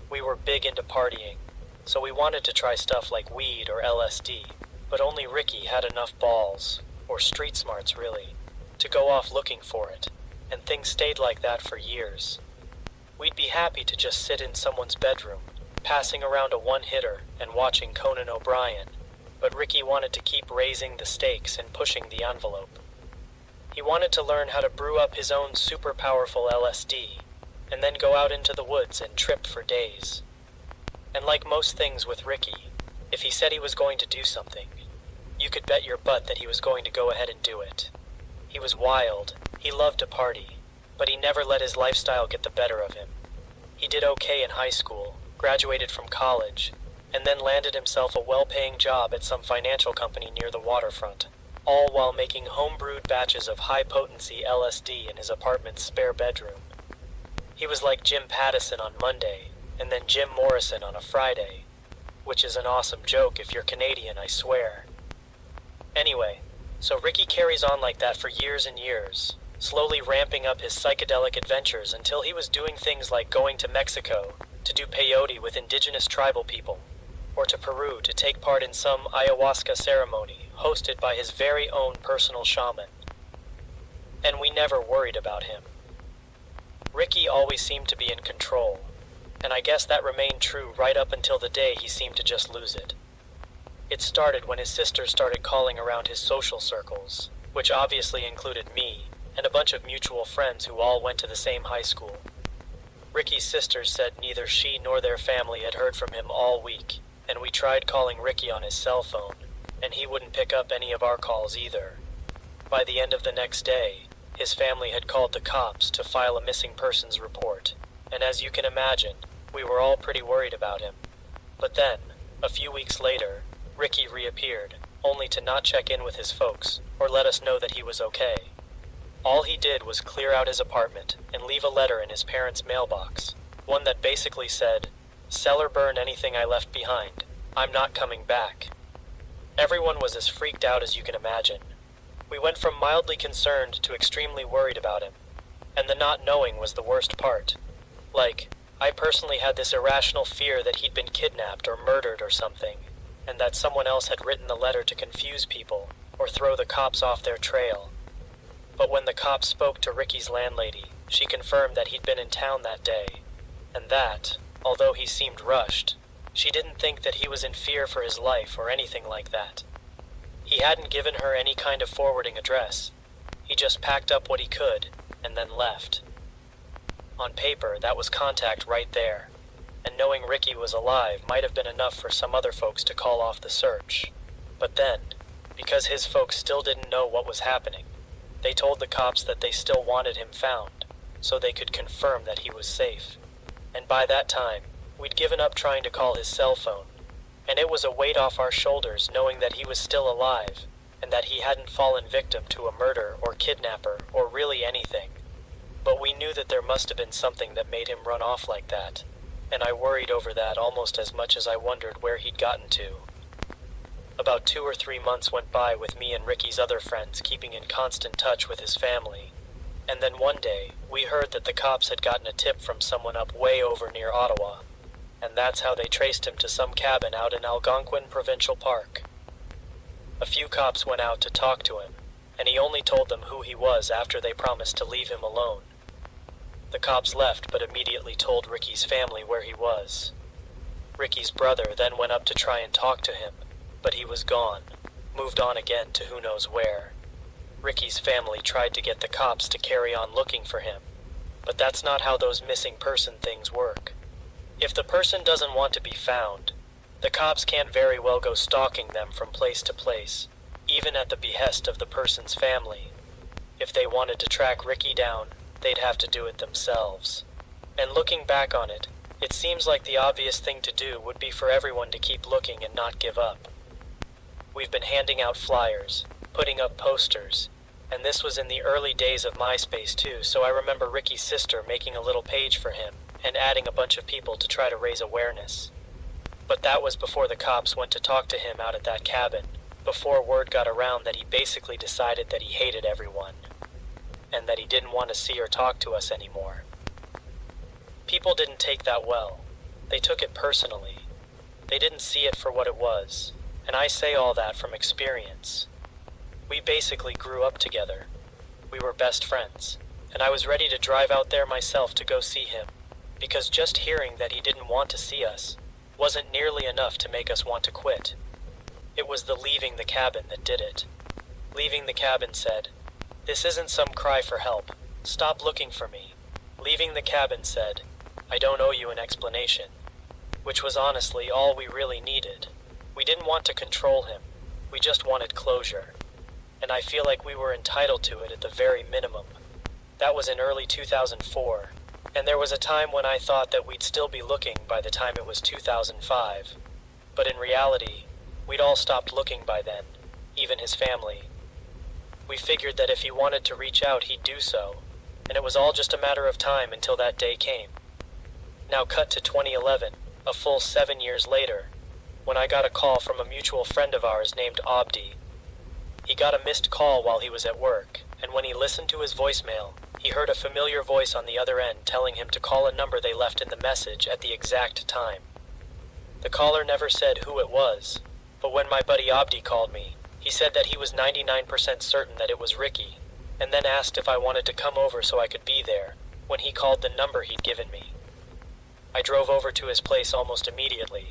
We were big into partying, so we wanted to try stuff like weed or LSD, but only Ricky had enough balls, or street smarts really, to go off looking for it, and things stayed like that for years. We'd be happy to just sit in someone's bedroom, passing around a one-hitter and watching Conan O'Brien, but Ricky wanted to keep raising the stakes and pushing the envelope. He wanted to learn how to brew up his own super powerful LSD, and then go out into the woods and trip for days. And like most things with Ricky, if he said he was going to do something, you could bet your butt that he was going to go ahead and do it. He was wild, he loved to party, but he never let his lifestyle get the better of him. He did okay in high school, graduated from college, and then landed himself a well-paying job at some financial company near the waterfront, all while making home-brewed batches of high-potency LSD in his apartment's spare bedroom. He was like Jim Pattison on Monday, and then Jim Morrison on a Friday, which is an awesome joke if you're Canadian, I swear. Anyway, so Ricky carries on like that for years and years, slowly ramping up his psychedelic adventures until he was doing things like going to Mexico to do peyote with indigenous tribal people, or to Peru to take part in some ayahuasca ceremony hosted by his very own personal shaman. And we never worried about him. Ricky always seemed to be in control, and I guess that remained true right up until the day he seemed to just lose it. It started when his sister started calling around his social circles, which obviously included me and a bunch of mutual friends who all went to the same high school. Ricky's sister said neither she nor their family had heard from him all week, and we tried calling Ricky on his cell phone, and he wouldn't pick up any of our calls either. By the end of the next day, his family had called the cops to file a missing persons report, and as you can imagine, we were all pretty worried about him. But then, a few weeks later, Ricky reappeared, only to not check in with his folks, or let us know that he was okay. All he did was clear out his apartment and leave a letter in his parents' mailbox, one that basically said, "Sell or burn anything I left behind. I'm not coming back." Everyone was as freaked out as you can imagine. We went from mildly concerned to extremely worried about him, and the not knowing was the worst part. Like, I personally had this irrational fear that he'd been kidnapped or murdered or something, and that someone else had written the letter to confuse people or throw the cops off their trail. But when the cops spoke to Ricky's landlady, she confirmed that he'd been in town that day, and that, although he seemed rushed, she didn't think that he was in fear for his life or anything like that. He hadn't given her any kind of forwarding address. He just packed up what he could and then left. On paper, that was contact right there, and knowing Ricky was alive might have been enough for some other folks to call off the search. But then, because his folks still didn't know what was happening, they told the cops that they still wanted him found, so they could confirm that he was safe. And by that time, we'd given up trying to call his cell phone, and it was a weight off our shoulders knowing that he was still alive, and that he hadn't fallen victim to a murder or kidnapper or really anything. But we knew that there must have been something that made him run off like that, and I worried over that almost as much as I wondered where he'd gotten to. About 2 or 3 months went by with me and Ricky's other friends keeping in constant touch with his family, and then one day, we heard that the cops had gotten a tip from someone up way over near Ottawa, and that's how they traced him to some cabin out in Algonquin Provincial Park. A few cops went out to talk to him, and he only told them who he was after they promised to leave him alone. The cops left but immediately told Ricky's family where he was. Ricky's brother then went up to try and talk to him, but he was gone, moved on again to who knows where. Ricky's family tried to get the cops to carry on looking for him, but that's not how those missing person things work. If the person doesn't want to be found, the cops can't very well go stalking them from place to place, even at the behest of the person's family. If they wanted to track Ricky down, they'd have to do it themselves. And looking back on it, it seems like the obvious thing to do would be for everyone to keep looking and not give up. We've been handing out flyers, putting up posters, and this was in the early days of MySpace too, so I remember Ricky's sister making a little page for him and adding a bunch of people to try to raise awareness. But that was before the cops went to talk to him out at that cabin, before word got around that he basically decided that he hated everyone, and that he didn't want to see or talk to us anymore. People didn't take that well. They took it personally. They didn't see it for what it was, and I say all that from experience. We basically grew up together. We were best friends, and I was ready to drive out there myself to go see him, because just hearing that he didn't want to see us wasn't nearly enough to make us want to quit. It was the leaving the cabin that did it. Leaving the cabin said, "This isn't some cry for help. Stop looking for me." Leaving the cabin said, "I don't owe you an explanation," which was honestly all we really needed. We didn't want to control him. We just wanted closure. And I feel like we were entitled to it at the very minimum. That was in early 2004, and there was a time when I thought that we'd still be looking by the time it was 2005. But in reality, we'd all stopped looking by then, even his family. We figured that if he wanted to reach out, he'd do so, and it was all just a matter of time until that day came. Now cut to 2011, a full 7 years later, when I got a call from a mutual friend of ours named Abdi. He got a missed call while he was at work, and when he listened to his voicemail, he heard a familiar voice on the other end telling him to call a number they left in the message at the exact time. The caller never said who it was, but when my buddy Abdi called me, he said that he was 99% certain that it was Ricky, and then asked if I wanted to come over so I could be there, when he called the number he'd given me. I drove over to his place almost immediately,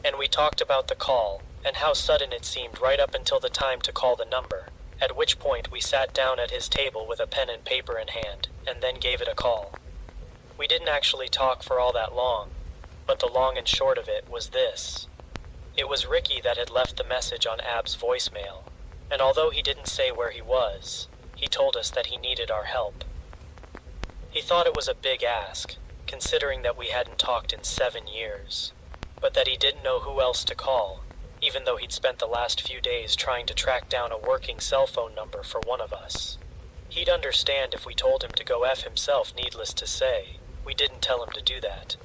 and we talked about the call and how sudden it seemed right up until the time to call the number, at which point we sat down at his table with a pen and paper in hand, and then gave it a call. We didn't actually talk for all that long, but the long and short of it was this. It was Ricky that had left the message on Ab's voicemail, and although he didn't say where he was, he told us that he needed our help. He thought it was a big ask, considering that we hadn't talked in 7 years, but that he didn't know who else to call, even though he'd spent the last few days trying to track down a working cell phone number for one of us. He'd understand if we told him to go F himself, needless to say. We didn't tell him to do that.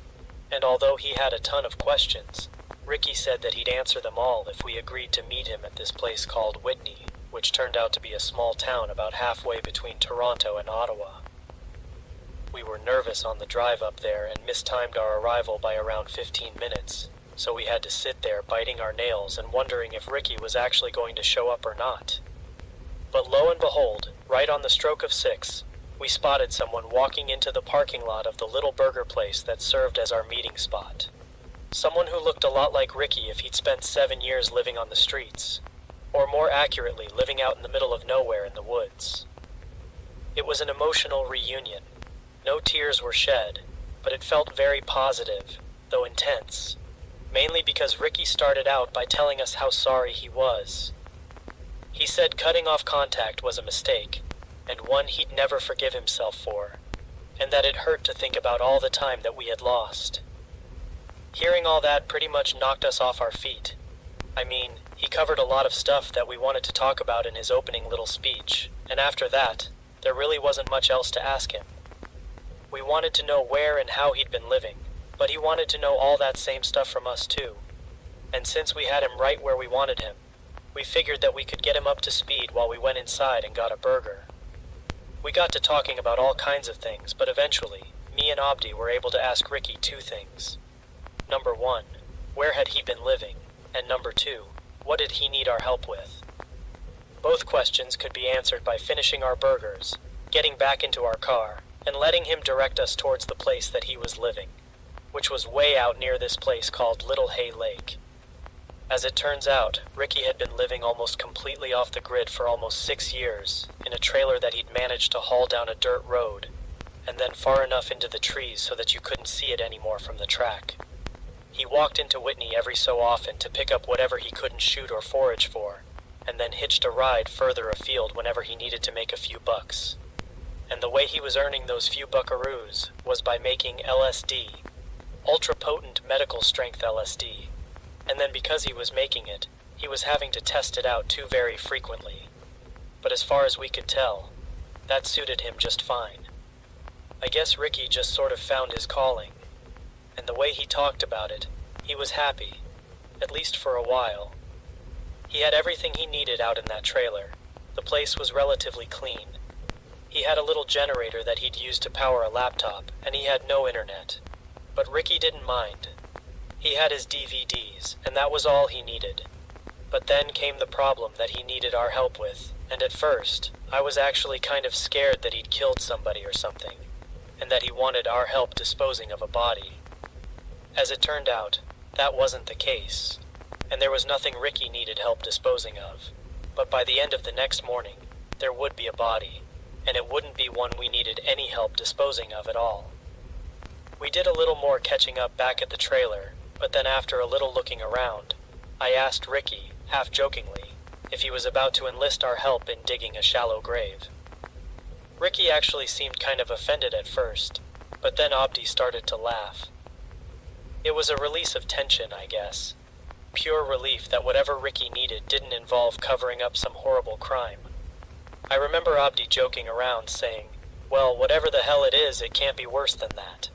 And although he had a ton of questions, Ricky said that he'd answer them all if we agreed to meet him at this place called Whitney, which turned out to be a small town about halfway between Toronto and Ottawa. We were nervous on the drive up there and mistimed our arrival by around 15 minutes, so we had to sit there biting our nails and wondering if Ricky was actually going to show up or not. But lo and behold, right on the stroke of 6, we spotted someone walking into the parking lot of the little burger place that served as our meeting spot. Someone who looked a lot like Ricky if he'd spent 7 years living on the streets, or more accurately, living out in the middle of nowhere in the woods. It was an emotional reunion. No tears were shed, but it felt very positive, though intense, mainly because Ricky started out by telling us how sorry he was. He said cutting off contact was a mistake, and one he'd never forgive himself for, and that it hurt to think about all the time that we had lost. Hearing all that pretty much knocked us off our feet. I mean, he covered a lot of stuff that we wanted to talk about in his opening little speech, and after that, there really wasn't much else to ask him. We wanted to know where and how he'd been living, but he wanted to know all that same stuff from us too. And since we had him right where we wanted him, we figured that we could get him up to speed while we went inside and got a burger. We got to talking about all kinds of things, but eventually, me and Abdi were able to ask Ricky 2 things. Number 1, where had he been living? And number 2, what did he need our help with? Both questions could be answered by finishing our burgers, getting back into our car, and letting him direct us towards the place that he was living, which was way out near this place called Little Hay Lake. As it turns out, Ricky had been living almost completely off the grid for almost 6 years, in a trailer that he'd managed to haul down a dirt road, and then far enough into the trees so that you couldn't see it anymore from the track. He walked into Whitney every so often to pick up whatever he couldn't shoot or forage for, and then hitched a ride further afield whenever he needed to make a few bucks. And the way he was earning those few buckaroos was by making LSD, ultra-potent medical-strength LSD. And then because he was making it, he was having to test it out too very frequently. But as far as we could tell, that suited him just fine. I guess Ricky just sort of found his calling, and the way he talked about it, he was happy, at least for a while. He had everything he needed out in that trailer. The place was relatively clean. He had a little generator that he'd use to power a laptop, and he had no internet. But Ricky didn't mind. He had his DVDs, and that was all he needed. But then came the problem that he needed our help with, and at first, I was actually kind of scared that he'd killed somebody or something, and that he wanted our help disposing of a body. As it turned out, that wasn't the case, and there was nothing Ricky needed help disposing of. But by the end of the next morning, there would be a body, and it wouldn't be one we needed any help disposing of at all. We did a little more catching up back at the trailer, but then after a little looking around, I asked Ricky, half-jokingly, if he was about to enlist our help in digging a shallow grave. Ricky actually seemed kind of offended at first, but then Abdi started to laugh. It was a release of tension, I guess. Pure relief that whatever Ricky needed didn't involve covering up some horrible crime. I remember Abdi joking around saying, well, whatever the hell it is, it can't be worse than that.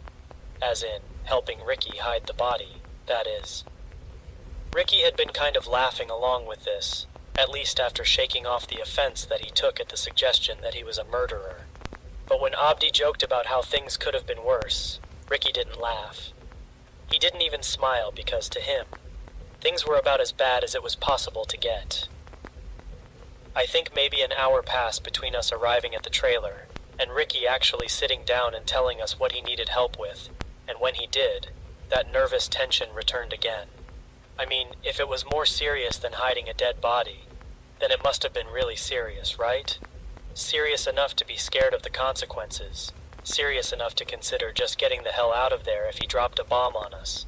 As in, helping Ricky hide the body, that is. Ricky had been kind of laughing along with this, at least after shaking off the offense that he took at the suggestion that he was a murderer. But when Abdi joked about how things could have been worse, Ricky didn't laugh. He didn't even smile because, to him, things were about as bad as it was possible to get. I think maybe an hour passed between us arriving at the trailer, and Ricky actually sitting down and telling us what he needed help with, and when he did, that nervous tension returned again. I mean, if it was more serious than hiding a dead body, then it must have been really serious, right? Serious enough to be scared of the consequences. Serious enough to consider just getting the hell out of there if he dropped a bomb on us.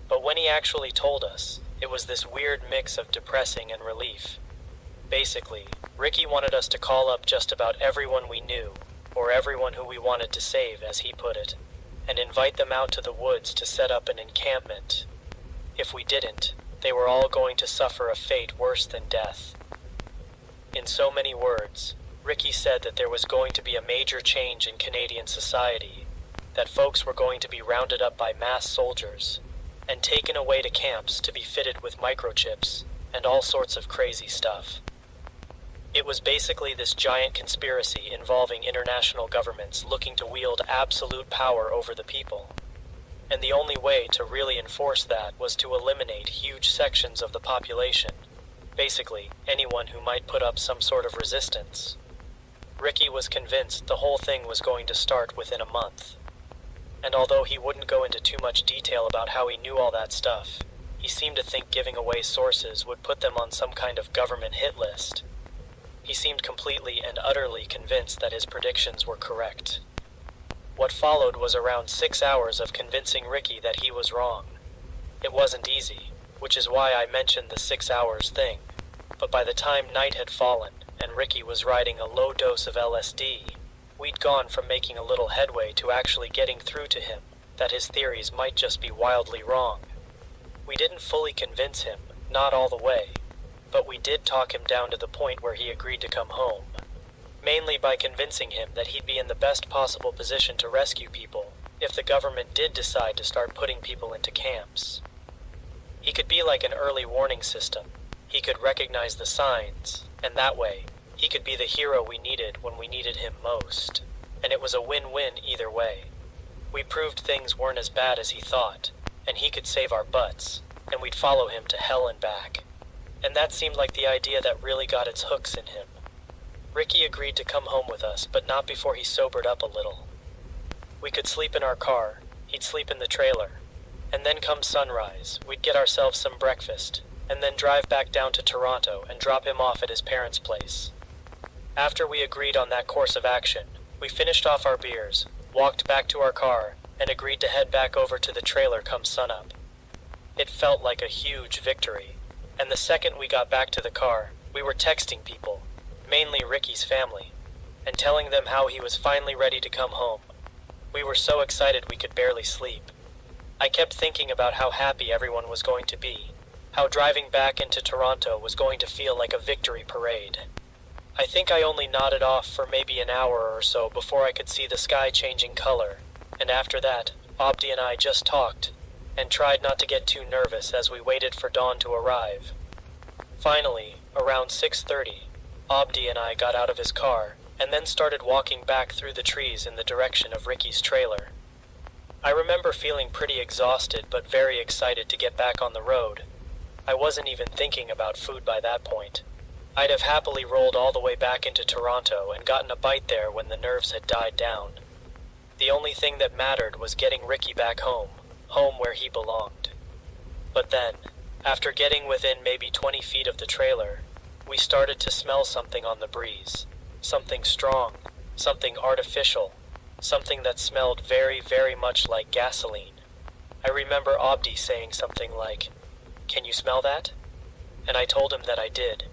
But when he actually told us, it was this weird mix of depressing and relief. Basically, Ricky wanted us to call up just about everyone we knew, or everyone who we wanted to save, as he put it, and invite them out to the woods to set up an encampment. If we didn't, they were all going to suffer a fate worse than death. In so many words, Ricky said that there was going to be a major change in Canadian society, that folks were going to be rounded up by mass soldiers, and taken away to camps to be fitted with microchips, and all sorts of crazy stuff. It was basically this giant conspiracy involving international governments looking to wield absolute power over the people. And the only way to really enforce that was to eliminate huge sections of the population, basically anyone who might put up some sort of resistance. Ricky was convinced the whole thing was going to start within a month. And although he wouldn't go into too much detail about how he knew all that stuff, he seemed to think giving away sources would put them on some kind of government hit list. He seemed completely and utterly convinced that his predictions were correct. What followed was around 6 hours of convincing Ricky that he was wrong. It wasn't easy, which is why I mentioned the 6 hours thing, but by the time night had fallen and Ricky was riding a low dose of LSD, we'd gone from making a little headway to actually getting through to him that his theories might just be wildly wrong. We didn't fully convince him, not all the way, but we did talk him down to the point where he agreed to come home. Mainly by convincing him that he'd be in the best possible position to rescue people if the government did decide to start putting people into camps. He could be like an early warning system. He could recognize the signs, and that way, he could be the hero we needed when we needed him most. And it was a win-win either way. We proved things weren't as bad as he thought, and he could save our butts, and we'd follow him to hell and back. And that seemed like the idea that really got its hooks in him. Ricky agreed to come home with us, but not before he sobered up a little. We could sleep in our car, he'd sleep in the trailer, and then come sunrise, we'd get ourselves some breakfast, and then drive back down to Toronto and drop him off at his parents' place. After we agreed on that course of action, we finished off our beers, walked back to our car, and agreed to head back over to the trailer come sunup. It felt like a huge victory, and the second we got back to the car, we were texting people, mainly Ricky's family, and telling them how he was finally ready to come home. We were so excited we could barely sleep. I kept thinking about how happy everyone was going to be, how driving back into Toronto was going to feel like a victory parade. I think I only nodded off for maybe an hour or so before I could see the sky changing color, and after that, Abdi and I just talked, and tried not to get too nervous as we waited for dawn to arrive. Finally, around 6:30, Abdi and I got out of his car, and then started walking back through the trees in the direction of Ricky's trailer. I remember feeling pretty exhausted but very excited to get back on the road. I wasn't even thinking about food by that point. I'd have happily rolled all the way back into Toronto and gotten a bite there when the nerves had died down. The only thing that mattered was getting Ricky back home where he belonged. But then, after getting within maybe 20 feet of the trailer, we started to smell something on the breeze. Something strong, something artificial, something that smelled very, very much like gasoline. I remember Abdi saying something like, "Can you smell that?" And I told him that I did.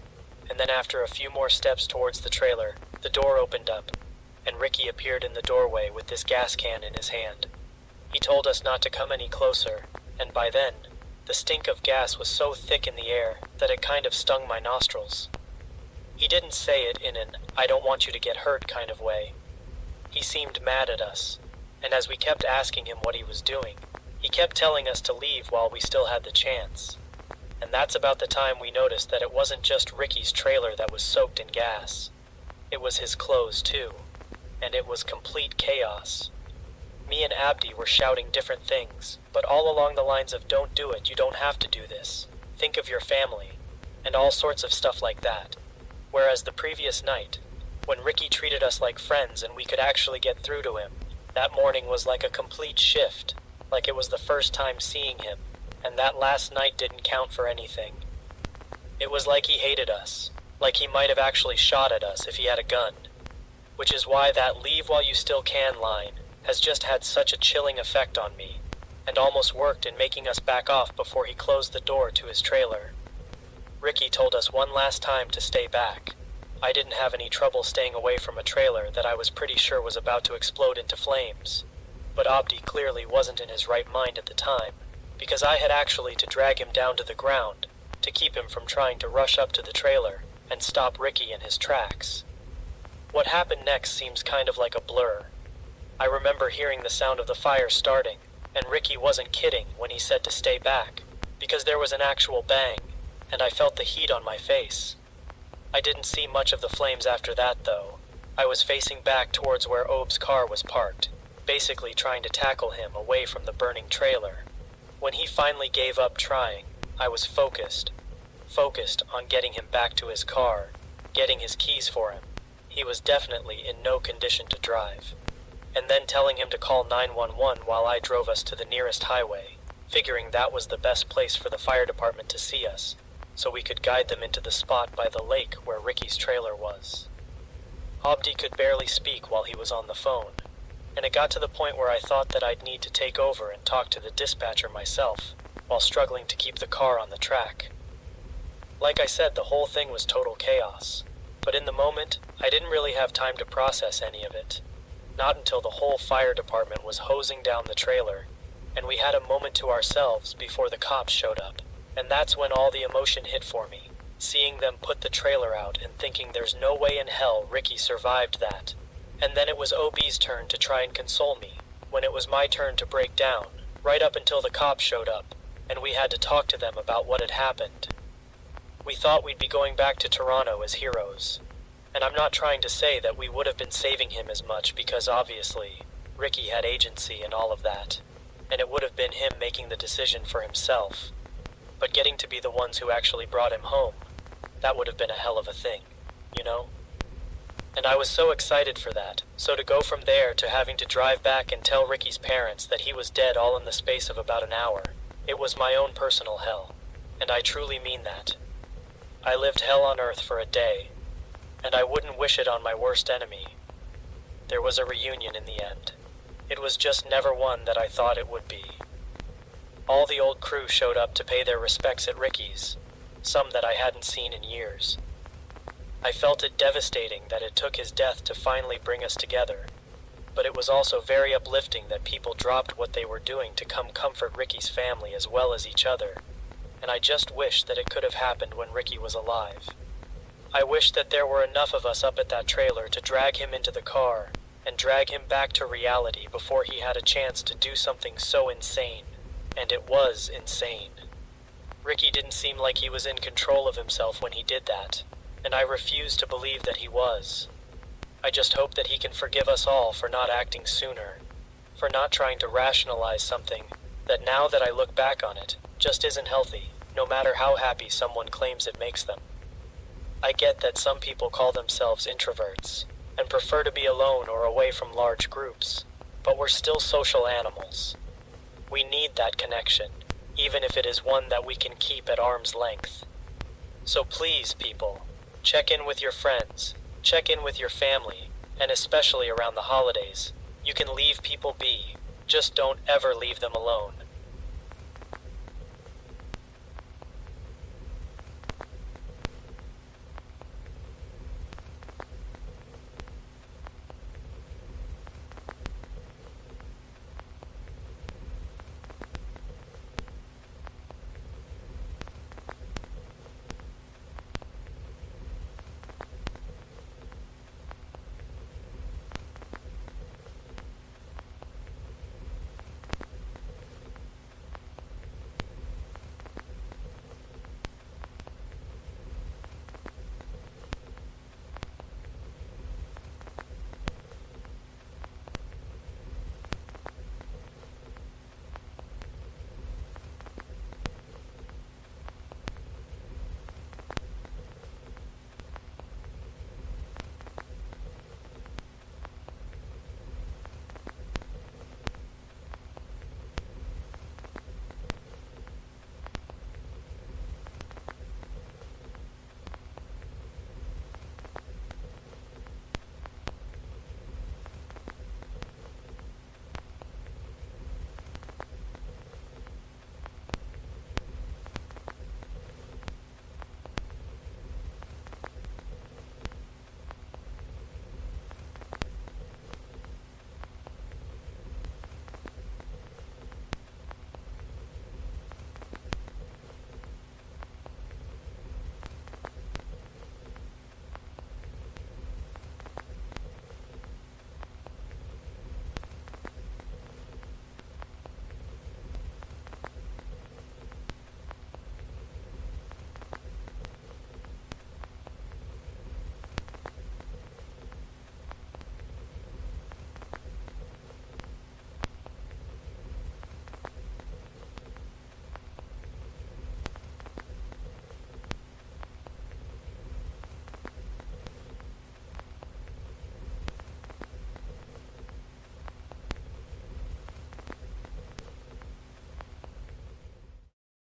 And then after a few more steps towards the trailer, the door opened up, and Ricky appeared in the doorway with this gas can in his hand. He told us not to come any closer, and by then, the stink of gas was so thick in the air that it kind of stung my nostrils. He didn't say it in an "I don't want you to get hurt" kind of way. He seemed mad at us, and as we kept asking him what he was doing, he kept telling us to leave while we still had the chance. And that's about the time we noticed that it wasn't just Ricky's trailer that was soaked in gas. It was his clothes too, and it was complete chaos. Me and Abdi were shouting different things, but all along the lines of "Don't do it, you don't have to do this, think of your family," and all sorts of stuff like that. Whereas the previous night, when Ricky treated us like friends and we could actually get through to him, that morning was like a complete shift, like it was the first time seeing him, and that last night didn't count for anything. It was like he hated us, like he might have actually shot at us if he had a gun. Which is why that "leave while you still can" line has just had such a chilling effect on me, and almost worked in making us back off before he closed the door to his trailer. Ricky told us one last time to stay back. I didn't have any trouble staying away from a trailer that I was pretty sure was about to explode into flames. But Abdi clearly wasn't in his right mind at the time, because I had actually to drag him down to the ground to keep him from trying to rush up to the trailer and stop Ricky in his tracks. What happened next seems kind of like a blur. I remember hearing the sound of the fire starting, and Ricky wasn't kidding when he said to stay back, because there was an actual bang, and I felt the heat on my face. I didn't see much of the flames after that, though. I was facing back towards where Obe's car was parked, basically trying to tackle him away from the burning trailer. When he finally gave up trying, I was focused on getting him back to his car, getting his keys for him. He was definitely in no condition to drive. And then telling him to call 911 while I drove us to the nearest highway, figuring that was the best place for the fire department to see us, so we could guide them into the spot by the lake where Ricky's trailer was. Abdi could barely speak while he was on the phone, and it got to the point where I thought that I'd need to take over and talk to the dispatcher myself, while struggling to keep the car on the track. Like I said, the whole thing was total chaos, but in the moment, I didn't really have time to process any of it. Not until the whole fire department was hosing down the trailer, and we had a moment to ourselves before the cops showed up. And that's when all the emotion hit for me, seeing them put the trailer out and thinking there's no way in hell Ricky survived that. And then it was OB's turn to try and console me, when it was my turn to break down, right up until the cops showed up, and we had to talk to them about what had happened. We thought we'd be going back to Toronto as heroes, and I'm not trying to say that we would have been saving him as much because obviously, Ricky had agency and all of that, and it would have been him making the decision for himself. But getting to be the ones who actually brought him home, that would have been a hell of a thing, you know? And I was so excited for that, so to go from there to having to drive back and tell Ricky's parents that he was dead all in the space of about an hour, it was my own personal hell. and I truly mean that. I lived hell on earth for a day, and I wouldn't wish it on my worst enemy. There was a reunion in the end. It was just never one that I thought it would be. All the old crew showed up to pay their respects at Ricky's, some that I hadn't seen in years. I felt it devastating that it took his death to finally bring us together, but it was also very uplifting that people dropped what they were doing to come comfort Ricky's family as well as each other, and I just wish that it could have happened when Ricky was alive. I wish that there were enough of us up at that trailer to drag him into the car and drag him back to reality before he had a chance to do something so insane, and it was insane. Ricky didn't seem like he was in control of himself when he did that, and I refuse to believe that he was. I just hope that he can forgive us all for not acting sooner, for not trying to rationalize something that now that I look back on it, just isn't healthy, no matter how happy someone claims it makes them. I get that some people call themselves introverts and prefer to be alone or away from large groups, but we're still social animals. We need that connection, even if it is one that we can keep at arm's length. So please, people, check in with your friends, check in with your family, and especially around the holidays. You can leave people be, just don't ever leave them alone.